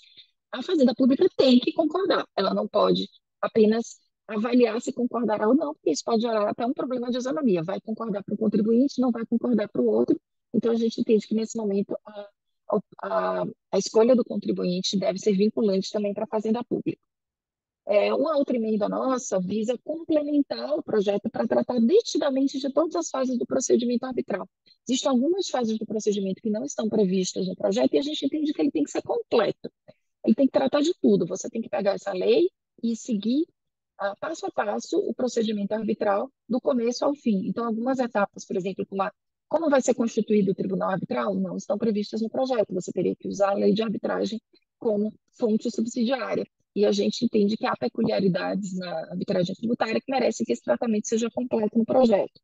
a Fazenda Pública tem que concordar. Ela não pode apenas avaliar se concordará ou não, porque isso pode gerar até um problema de isonomia. Vai concordar para o contribuinte, não vai concordar para o outro. Então, a gente entende que, nesse momento, a escolha do contribuinte deve ser vinculante também para a Fazenda Pública. Uma outra emenda nossa visa complementar o projeto para tratar detidamente de todas as fases do procedimento arbitral. Existem algumas fases do procedimento que não estão previstas no projeto e a gente entende que ele tem que ser completo. Ele tem que tratar de tudo. Você tem que pegar essa lei e seguir passo a passo o procedimento arbitral do começo ao fim. Então, algumas etapas, por exemplo, como a Como vai ser constituído o tribunal arbitral? Não estão previstas no projeto. Você teria que usar a lei de arbitragem como fonte subsidiária. E a gente entende que há peculiaridades na arbitragem tributária que merecem que esse tratamento seja completo no projeto.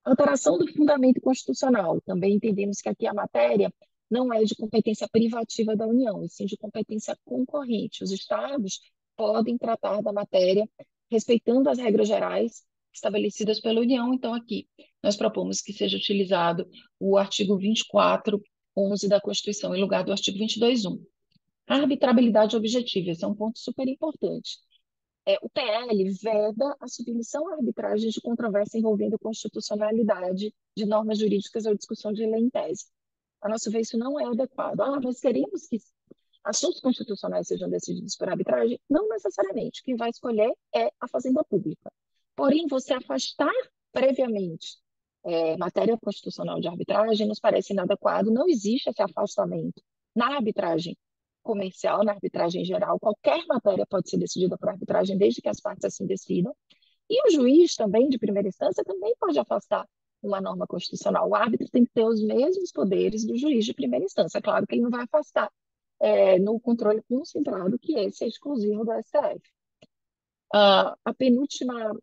Alteração do fundamento constitucional. Também entendemos que aqui a matéria não é de competência privativa da União, e sim de competência concorrente. Os estados podem tratar da matéria respeitando as regras gerais estabelecidas pela União. Então, aqui, nós propomos que seja utilizado o artigo 24(11) da Constituição, em lugar do artigo 22(1). A arbitrabilidade objetiva, esse é um ponto super importante. O PL veda a submissão à arbitragem de controvérsia envolvendo constitucionalidade de normas jurídicas ou discussão de lei em tese. A nosso ver, isso não é adequado. Nós queremos que assuntos constitucionais sejam decididos por arbitragem? Não necessariamente. Quem vai escolher é a Fazenda Pública. Porém, você afastar previamente matéria constitucional de arbitragem nos parece inadequado. Não existe esse afastamento na arbitragem comercial, na arbitragem geral. Qualquer matéria pode ser decidida por arbitragem, desde que as partes assim decidam. E o juiz também, de primeira instância, também pode afastar uma norma constitucional. O árbitro tem que ter os mesmos poderes do juiz de primeira instância. Claro que ele não vai afastar no controle concentrado, que esse é exclusivo do STF. A penúltima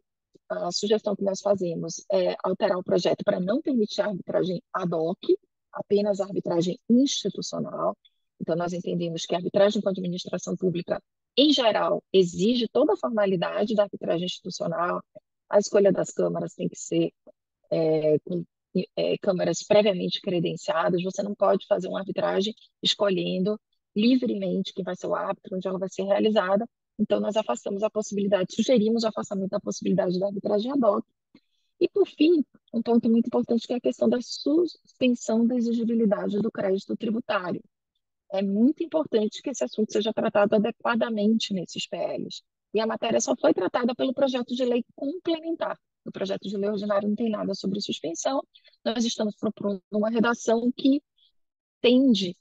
sugestão que nós fazemos é alterar o projeto para não permitir a arbitragem ad hoc, apenas a arbitragem institucional. Então, nós entendemos que a arbitragem com a administração pública, em geral, exige toda a formalidade da arbitragem institucional. A escolha das câmaras tem que ser com câmaras previamente credenciadas. Você não pode fazer uma arbitragem escolhendo livremente quem vai ser o árbitro, onde ela vai ser realizada. Então, nós afastamos a possibilidade, sugerimos o afastamento da possibilidade da arbitragem ad hoc. E, por fim, um ponto muito importante que é a questão da suspensão da exigibilidade do crédito tributário. É muito importante que esse assunto seja tratado adequadamente nesses PLs. E a matéria só foi tratada pelo projeto de lei complementar. No projeto de lei ordinário não tem nada sobre suspensão. Nós estamos propondo uma redação que tende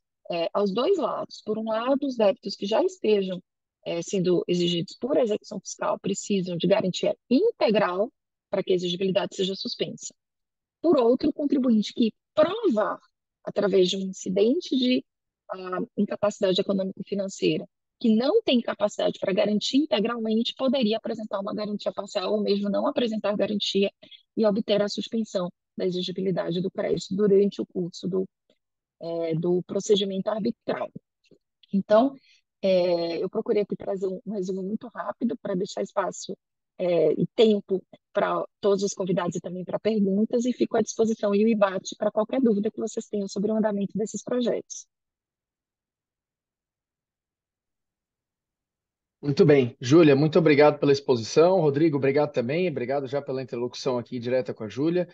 aos dois lados. Por um lado, os débitos que já estejam sendo exigidos por execução fiscal precisam de garantia integral para que a exigibilidade seja suspensa. Por outro, o contribuinte que provar, através de um incidente de incapacidade econômico-financeira, que não tem capacidade para garantir integralmente, poderia apresentar uma garantia parcial ou mesmo não apresentar garantia e obter a suspensão da exigibilidade do crédito durante o curso do procedimento arbitral. Então, eu procurei aqui trazer um resumo muito rápido para deixar espaço e tempo para todos os convidados e também para perguntas, e fico à disposição e o IBAT para qualquer dúvida que vocês tenham sobre o andamento desses projetos. Muito bem. Júlia, muito obrigado pela exposição. Rodrigo, obrigado também. Obrigado já pela interlocução aqui direta com a Júlia.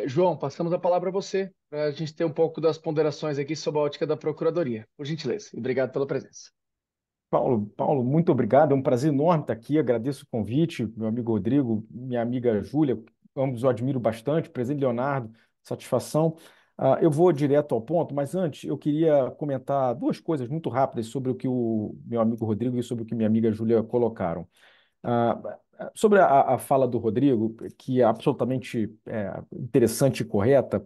João, passamos a palavra a você, para a gente ter um pouco das ponderações aqui sob a ótica da Procuradoria. Por gentileza. E obrigado pela presença. Paulo, muito obrigado. É um prazer enorme estar aqui. Agradeço o convite, meu amigo Rodrigo, minha amiga Júlia, ambos eu admiro bastante, presidente Leonardo, satisfação. Eu vou direto ao ponto, mas antes eu queria comentar duas coisas muito rápidas sobre o que o meu amigo Rodrigo e sobre o que minha amiga Júlia colocaram. Sobre a fala do Rodrigo, que é absolutamente interessante e correta,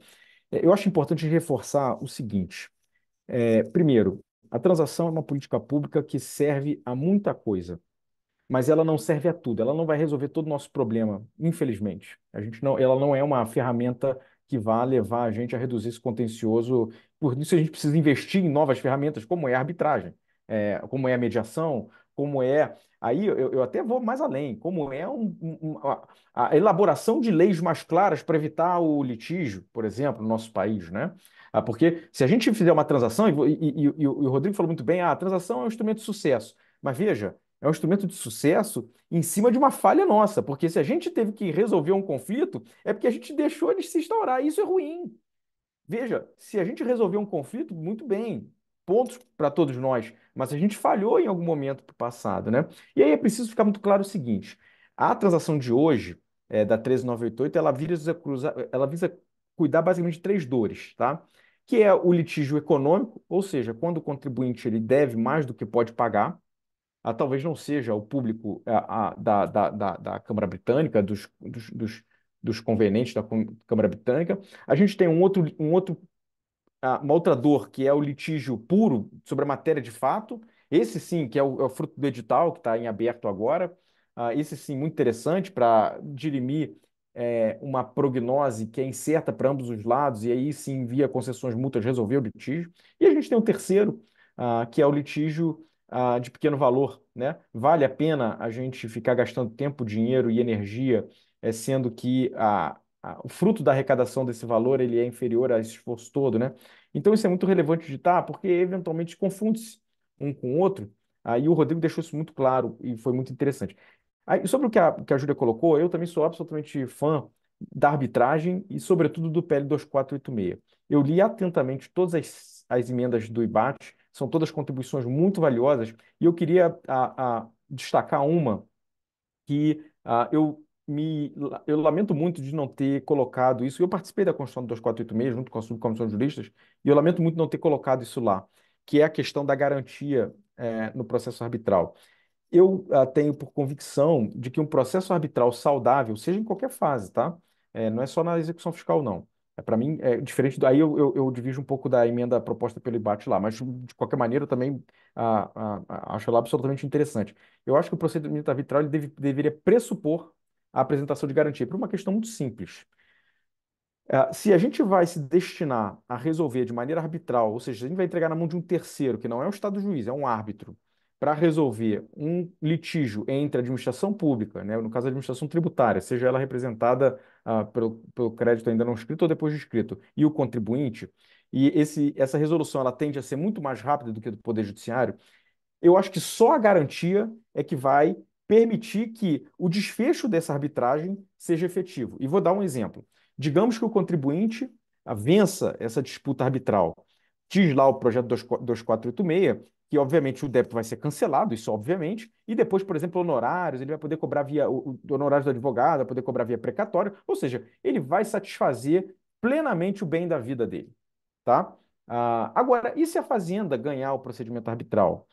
eu acho importante reforçar o seguinte. Primeiro, a transação é uma política pública que serve a muita coisa, mas ela não serve a tudo. Ela não vai resolver todo o nosso problema, infelizmente. Ela não é uma ferramenta que vá levar a gente a reduzir esse contencioso. Por isso a gente precisa investir em novas ferramentas, como é a arbitragem, como é a mediação, como é. Aí eu até vou mais além, como é a elaboração de leis mais claras para evitar o litígio, por exemplo, no nosso país, né? Porque se a gente fizer uma transação, e o Rodrigo falou muito bem, a transação é um instrumento de sucesso. Mas veja, é um instrumento de sucesso em cima de uma falha nossa, porque se a gente teve que resolver um conflito, é porque a gente deixou de se instaurar, e isso é ruim. Veja, se a gente resolver um conflito, muito bem, pontos para todos nós, mas a gente falhou em algum momento do passado, né? E aí é preciso ficar muito claro o seguinte: a transação de hoje, da 13988, ela visa cuidar basicamente de três dores, tá? Que é o litígio econômico, ou seja, quando o contribuinte ele deve mais do que pode pagar. Talvez não seja o público da Câmara Britânica, dos convenientes da Câmara Britânica. A gente tem uma outra dor, que é o litígio puro sobre a matéria de fato. Esse sim, que é o fruto do edital, que está em aberto agora. Esse sim, muito interessante para dirimir uma prognose que é incerta para ambos os lados, e aí sim, via concessões mútuas, resolver o litígio. E a gente tem o terceiro, que é o litígio de pequeno valor, né? Vale a pena a gente ficar gastando tempo, dinheiro e energia, sendo que o fruto da arrecadação desse valor ele é inferior a esse esforço todo, né? Então isso é muito relevante de estar, porque eventualmente confunde-se um com o outro. Aí o Rodrigo deixou isso muito claro e foi muito interessante. Aí, sobre o que a Júlia colocou, eu também sou absolutamente fã da arbitragem e, sobretudo, do PL 2486. Eu li atentamente todas as emendas do IBAT, são todas contribuições muito valiosas, e eu queria destacar uma que eu lamento muito de não ter colocado isso. Eu participei da Constituição do 2486 junto com a Subcomissão de Juristas, e eu lamento muito não ter colocado isso lá, que é a questão da garantia no processo arbitral. Eu tenho por convicção de que um processo arbitral saudável, seja em qualquer fase, tá? Não é só na execução fiscal, não. Para mim, é diferente. Daí eu divido um pouco da emenda proposta pelo IBAT lá, mas de qualquer maneira eu também acho ela absolutamente interessante. Eu acho que o procedimento arbitral ele deveria pressupor a apresentação de garantia, por uma questão muito simples. Se a gente vai se destinar a resolver de maneira arbitral, ou seja, a gente vai entregar na mão de um terceiro, que não é o Estado juiz, é um árbitro, para resolver um litígio entre a administração pública, né, no caso a administração tributária, seja ela representada pelo crédito ainda não escrito ou depois de escrito, e o contribuinte, e essa resolução ela tende a ser muito mais rápida do que a do Poder Judiciário, eu acho que só a garantia é que vai permitir que o desfecho dessa arbitragem seja efetivo. E vou dar um exemplo. Digamos que o contribuinte vença essa disputa arbitral. Diz lá o projeto 2486, que obviamente o débito vai ser cancelado, isso obviamente, e depois, por exemplo, honorários, ele vai poder cobrar via o honorários do advogado, vai poder cobrar via precatório, ou seja, ele vai satisfazer plenamente o bem da vida dele, tá? Agora, e se a fazenda ganhar o procedimento arbitral?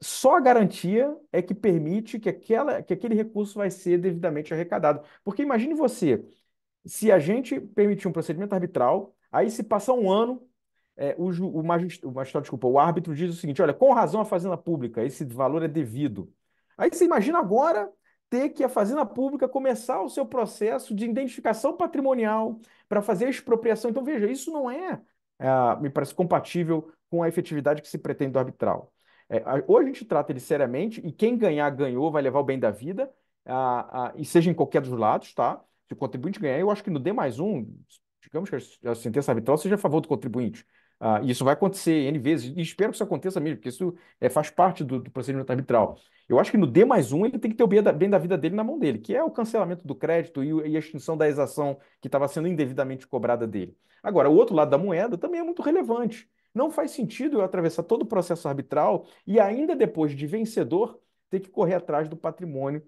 Só a garantia é que permite que aquele recurso vai ser devidamente arrecadado. Porque imagine você, se a gente permitir um procedimento arbitral, aí se passar um ano, desculpa, o árbitro diz o seguinte: olha, com razão a Fazenda Pública, esse valor é devido. Aí você imagina agora ter que a Fazenda Pública começar o seu processo de identificação patrimonial para fazer a expropriação. Então, veja, isso não me parece compatível com a efetividade que se pretende do arbitral. Ou a gente trata ele seriamente, e quem ganhar, ganhou, vai levar o bem da vida, e seja em qualquer dos lados, tá? Se o contribuinte ganhar, eu acho que no D mais um, digamos que a sentença arbitral seja a favor do contribuinte. E isso vai acontecer N vezes, e espero que isso aconteça mesmo, porque isso faz parte do procedimento arbitral. Eu acho que no D mais um ele tem que ter o bem da vida dele na mão dele, que é o cancelamento do crédito e a extinção da exação que estava sendo indevidamente cobrada dele. Agora, o outro lado da moeda também é muito relevante. Não faz sentido eu atravessar todo o processo arbitral e ainda depois de vencedor ter que correr atrás do patrimônio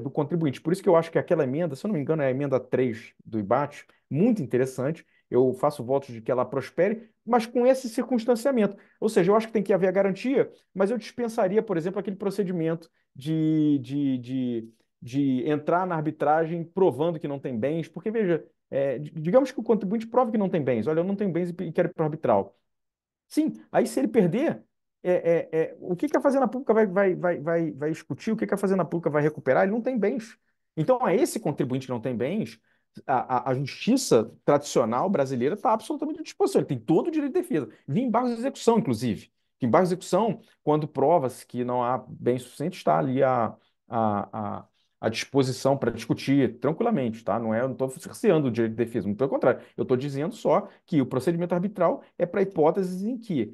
do contribuinte. Por isso que eu acho que aquela emenda, se eu não me engano, é a emenda 3 do IBAT, muito interessante. Eu faço votos de que ela prospere, mas com esse circunstanciamento. Ou seja, eu acho que tem que haver a garantia, mas eu dispensaria, por exemplo, aquele procedimento de entrar na arbitragem provando que não tem bens, porque, veja, digamos que o contribuinte prove que não tem bens. Olha, eu não tenho bens e quero ir para o arbitral. Sim, aí se ele perder, o que que a Fazenda Pública vai discutir, o que que a Fazenda Pública vai recuperar? Ele não tem bens. Então, a esse contribuinte que não tem bens, a justiça tradicional brasileira está absolutamente à disposição. Ele tem todo o direito de defesa, via embargos de execução, inclusive. Embargos de execução, quando prova-se que não há bem suficiente, está ali à disposição para discutir tranquilamente, tá? Não estou cerceando o direito de defesa, muito pelo contrário. Eu estou dizendo só que o procedimento arbitral é para hipóteses em que,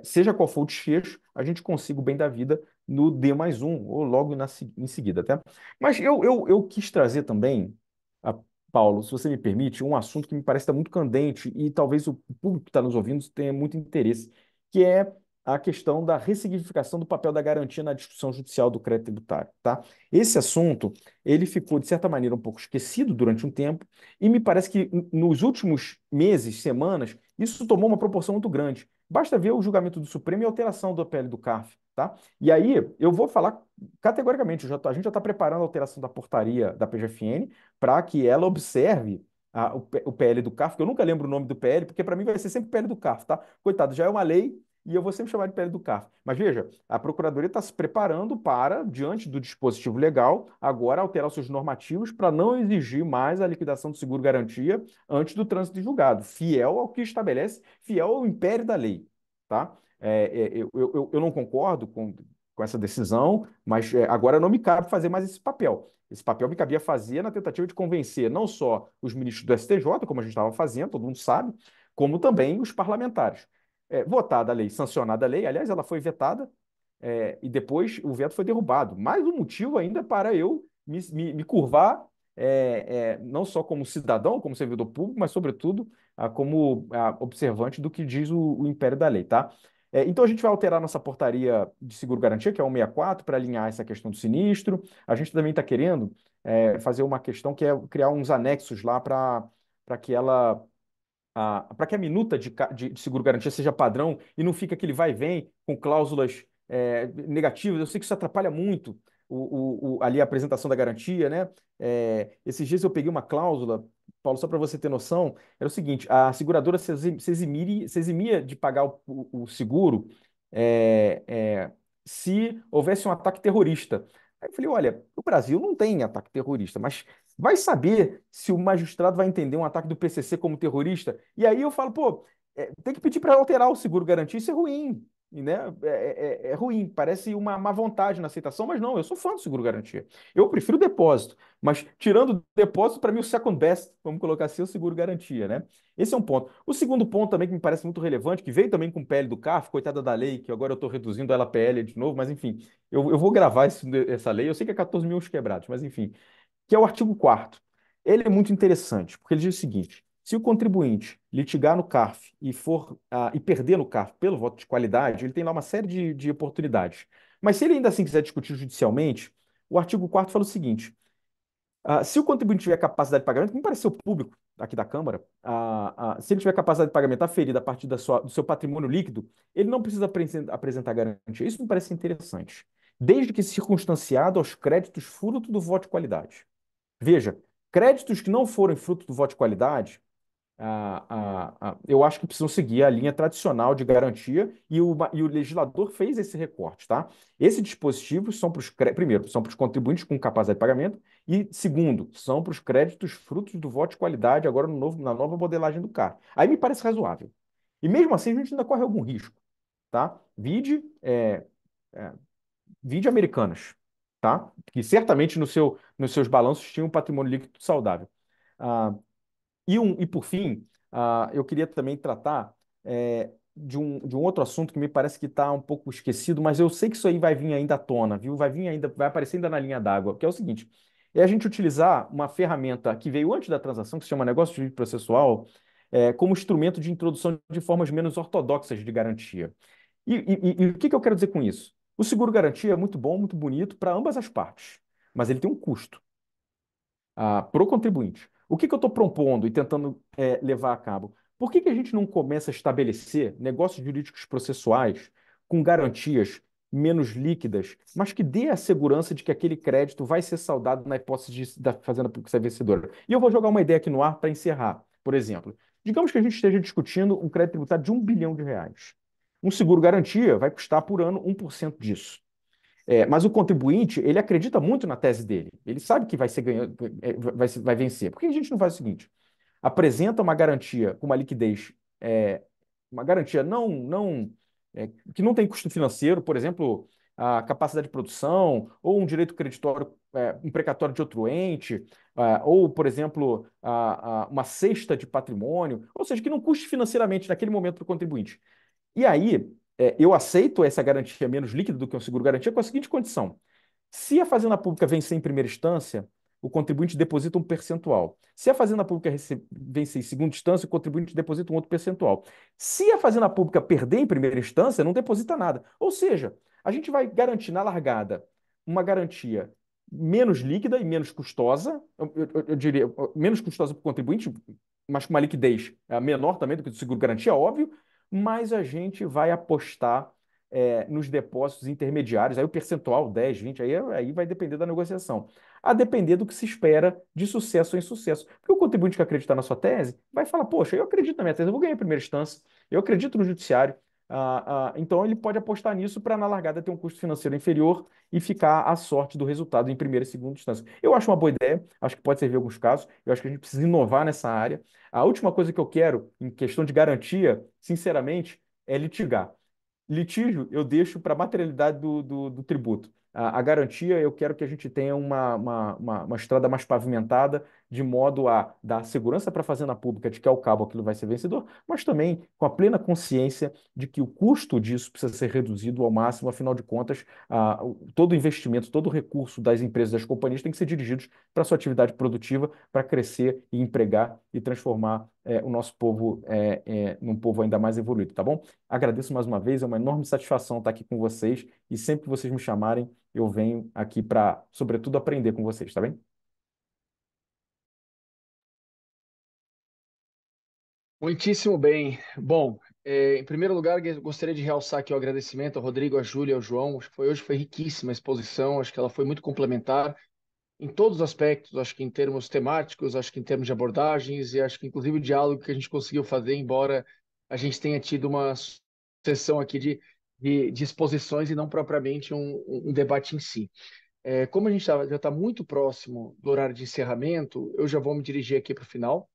seja qual for o desfecho, a gente consiga o bem da vida no D mais um, ou logo em seguida, tá? Mas eu quis trazer também, Paulo, se você me permite, um assunto que me parece estar muito candente e talvez o público que está nos ouvindo tenha muito interesse, que é a questão da ressignificação do papel da garantia na discussão judicial do crédito tributário, tá? Esse assunto, ele ficou, de certa maneira, um pouco esquecido durante um tempo, e me parece que nos últimos meses, semanas, isso tomou uma proporção muito grande. Basta ver o julgamento do Supremo e a alteração do PL do CARF, tá? E aí, eu vou falar categoricamente, a gente já está preparando a alteração da portaria da PGFN para que ela observe o PL do CARF, que eu nunca lembro o nome do PL, porque para mim vai ser sempre PL do CARF, tá? Coitado, já é uma lei e eu vou sempre chamar de PL do CARF. Mas veja, a Procuradoria está se preparando para, diante do dispositivo legal, agora alterar os seus normativos para não exigir mais a liquidação do seguro-garantia antes do trânsito de julgado, fiel ao que estabelece, fiel ao império da lei, tá? Eu não concordo com essa decisão, mas agora não me cabe fazer mais esse papel. Esse papel me cabia fazer na tentativa de convencer não só os ministros do STJ, como a gente estava fazendo, todo mundo sabe, como também os parlamentares. Votada a lei, sancionada a lei, aliás, ela foi vetada, e depois o veto foi derrubado. Mais um motivo ainda para eu me curvar, não só como cidadão, como servidor público, mas, sobretudo, como observante do que diz o império da lei, tá? Então, a gente vai alterar nossa portaria de seguro-garantia, que é a 164, para alinhar essa questão do sinistro. A gente também está querendo fazer uma questão que é criar uns anexos lá para que ela para que a minuta de seguro-garantia seja padrão e não fique aquele vai e vem com cláusulas negativas. Eu sei que isso atrapalha muito ali a apresentação da garantia, né? Esses dias eu peguei uma cláusula, Paulo, só para você ter noção, era o seguinte: a seguradora se eximia de pagar o seguro é, é, se houvesse um ataque terrorista. Aí eu falei, olha, o Brasil não tem ataque terrorista, mas vai saber se o magistrado vai entender um ataque do PCC como terrorista. E aí eu falo, pô, tem que pedir para alterar o seguro garantia, isso é ruim, né? É ruim, parece uma má vontade na aceitação, mas não, eu sou fã do seguro garantia. Eu prefiro o depósito, mas tirando o depósito, para mim o second best, vamos colocar assim, é o seguro garantia, né? Esse é um ponto. O segundo ponto também que me parece muito relevante, que veio também com o PL do CARF, coitada da lei, que agora eu estou reduzindo ela a PL de novo, mas enfim, eu vou gravar essa lei, eu sei que é 14 mil quebrados, mas enfim, que é o artigo 4º. Ele é muito interessante, porque ele diz o seguinte: se o contribuinte litigar no CARF e perder no CARF pelo voto de qualidade, ele tem lá uma série de oportunidades. Mas se ele ainda assim quiser discutir judicialmente, o artigo 4º fala o seguinte: se o contribuinte tiver capacidade de pagamento, que me pareceu público aqui da Câmara, se ele tiver capacidade de pagamento aferida a partir do seu patrimônio líquido, ele não precisa apresentar garantia. Isso me parece interessante, desde que circunstanciado aos créditos fruto do voto de qualidade. Veja, créditos que não forem fruto do voto de qualidade, eu acho que precisam seguir a linha tradicional de garantia e o legislador fez esse recorte, tá? Esses dispositivos são primeiro, são para os contribuintes com capacidade de pagamento e, segundo, são para os créditos frutos do voto de qualidade agora na nova modelagem do CAR. Aí me parece razoável. E mesmo assim a gente ainda corre algum risco, tá? É, vide Americanas, tá? Que certamente nos seus balanços tinham um patrimônio líquido saudável. Ah, e por fim, eu queria também tratar de um outro assunto que me parece que está um pouco esquecido, mas eu sei que isso aí vai vir ainda à tona, viu? Vai vir ainda, vai aparecer ainda na linha d'água, que é o seguinte: é a gente utilizar uma ferramenta que veio antes da transação, que se chama negócio jurídico processual, como instrumento de introdução de formas menos ortodoxas de garantia. E o que que eu quero dizer com isso? O seguro-garantia é muito bom, muito bonito para ambas as partes, mas ele tem um custo para o contribuinte. O que que eu estou propondo e tentando levar a cabo? Por que que a gente não começa a estabelecer negócios jurídicos processuais com garantias menos líquidas, mas que dê a segurança de que aquele crédito vai ser saldado na hipótese da fazenda pública ser vencedora? E eu vou jogar uma ideia aqui no ar para encerrar. Por exemplo, digamos que a gente esteja discutindo um crédito tributário de R$ 1 bilhão. Um seguro-garantia vai custar por ano 1% disso. Mas o contribuinte, ele acredita muito na tese dele. Ele sabe que vai ser vai vencer. Por que a gente não faz o seguinte? Apresenta uma garantia com uma liquidez, uma garantia que não tem custo financeiro, por exemplo, a capacidade de produção, ou um direito creditório, um precatório de outro ente, ou, por exemplo, uma cesta de patrimônio, ou seja, que não custe financeiramente naquele momento para o contribuinte. E aí, eu aceito essa garantia menos líquida do que um seguro-garantia com a seguinte condição: se a Fazenda Pública vencer em primeira instância, o contribuinte deposita um percentual. Se a Fazenda Pública vencer em segunda instância, o contribuinte deposita um outro percentual. Se a Fazenda Pública perder em primeira instância, não deposita nada. Ou seja, a gente vai garantir na largada uma garantia menos líquida e menos custosa, eu diria, menos custosa para o contribuinte, mas com uma liquidez menor também do que o seguro-garantia, óbvio, mas a gente vai apostar nos depósitos intermediários, aí o percentual 10, 20, aí vai depender da negociação, a depender do que se espera de sucesso ou insucesso. Porque o contribuinte que acreditar na sua tese vai falar, poxa, eu acredito na minha tese, eu vou ganhar em primeira instância, eu acredito no judiciário, então ele pode apostar nisso para na largada ter um custo financeiro inferior e ficar à sorte do resultado em primeira e segunda instância. Eu acho uma boa ideia, acho que pode servir em alguns casos, eu acho que a gente precisa inovar nessa área. A última coisa que eu quero, em questão de garantia, sinceramente, é litigar. Litígio eu deixo para a materialidade do tributo. A garantia, eu quero que a gente tenha uma estrada mais pavimentada, de modo a dar segurança para a fazenda pública de que ao cabo aquilo vai ser vencedor, mas também com a plena consciência de que o custo disso precisa ser reduzido ao máximo, afinal de contas, todo investimento, todo recurso das empresas, das companhias tem que ser dirigidos para a sua atividade produtiva, para crescer e empregar e transformar o nosso povo num povo ainda mais evoluído, tá bom? Agradeço mais uma vez, é uma enorme satisfação estar aqui com vocês e sempre que vocês me chamarem, eu venho aqui para, sobretudo, aprender com vocês, tá bem? Muitíssimo bem. Bom, em primeiro lugar, gostaria de realçar aqui o agradecimento ao Rodrigo, à Júlia, ao João. Acho que hoje foi riquíssima a exposição, acho que ela foi muito complementar em todos os aspectos, acho que em termos temáticos, acho que em termos de abordagens, e acho que inclusive o diálogo que a gente conseguiu fazer, embora a gente tenha tido uma sessão aqui de exposições e não propriamente um debate em si. Como a gente já está muito próximo do horário de encerramento, eu já vou me dirigir aqui para o final.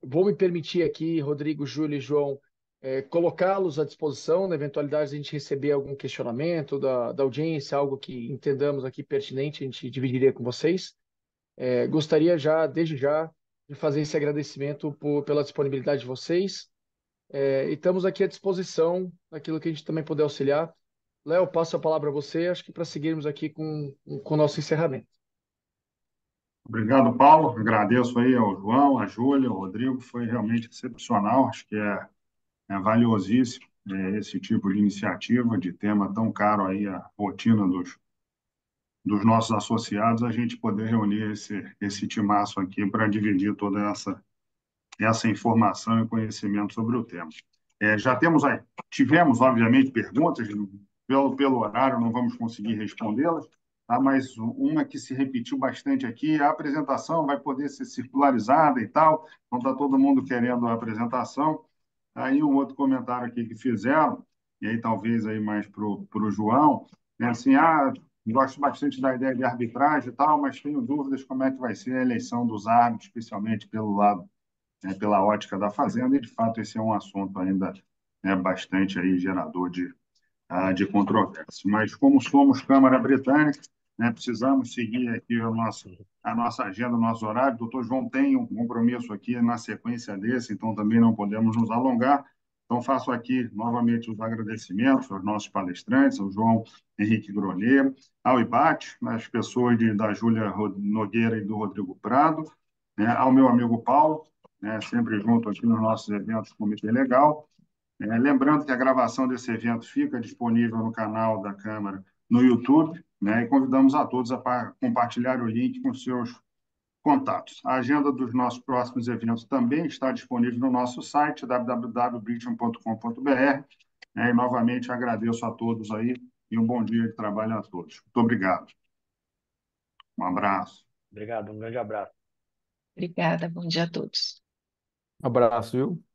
Vou me permitir aqui, Rodrigo, Júlio e João, colocá-los à disposição na eventualidade de a gente receber algum questionamento da audiência, algo que entendamos aqui pertinente, a gente dividiria com vocês. Gostaria já, desde já, de fazer esse agradecimento pela disponibilidade de vocês. E estamos aqui à disposição naquilo que a gente também puder auxiliar. Léo, passo a palavra a você, acho que para seguirmos aqui com o nosso encerramento. Obrigado, Paulo. Agradeço aí ao João, à Júlia, ao Rodrigo. Foi realmente excepcional. Acho que é valiosíssimo esse tipo de iniciativa, de tema tão caro aí à rotina dos nossos associados, a gente poder reunir esse timaço aqui para dividir toda essa informação e conhecimento sobre o tema. Já tivemos, obviamente, perguntas, pelo horário não vamos conseguir respondê-las, tá? Mas uma que se repetiu bastante aqui, a apresentação vai poder ser circularizada e tal, então está todo mundo querendo a apresentação. Aí um outro comentário aqui que fizeram, e aí talvez aí mais para o João, né, assim, gosto bastante da ideia de arbitragem e tal, mas tenho dúvidas como é que vai ser a eleição dos árbitros, especialmente pelo lado, né, pela ótica da Fazenda, e de fato esse é um assunto ainda, né, bastante aí gerador de controvérsia. Mas como somos Câmara Britânica, né, precisamos seguir aqui a nossa agenda, o nosso horário. O doutor João tem um compromisso aqui na sequência desse, então também não podemos nos alongar. Então, faço aqui novamente os agradecimentos aos nossos palestrantes, ao João Henrique Grolê, ao IBAT, às pessoas da Júlia Nogueira e do Rodrigo Prado, né, ao meu amigo Paulo, né, sempre junto aqui nos nossos eventos do Comitê Legal. Lembrando que a gravação desse evento fica disponível no canal da Câmara no YouTube, né, e convidamos a todos a compartilhar o link com seus contatos. A agenda dos nossos próximos eventos também está disponível no nosso site, www.brigham.com.br, né, e novamente agradeço a todos aí e um bom dia de trabalho a todos. Muito obrigado. Um abraço. Obrigado, um grande abraço. Obrigada, bom dia a todos. Abraço, viu?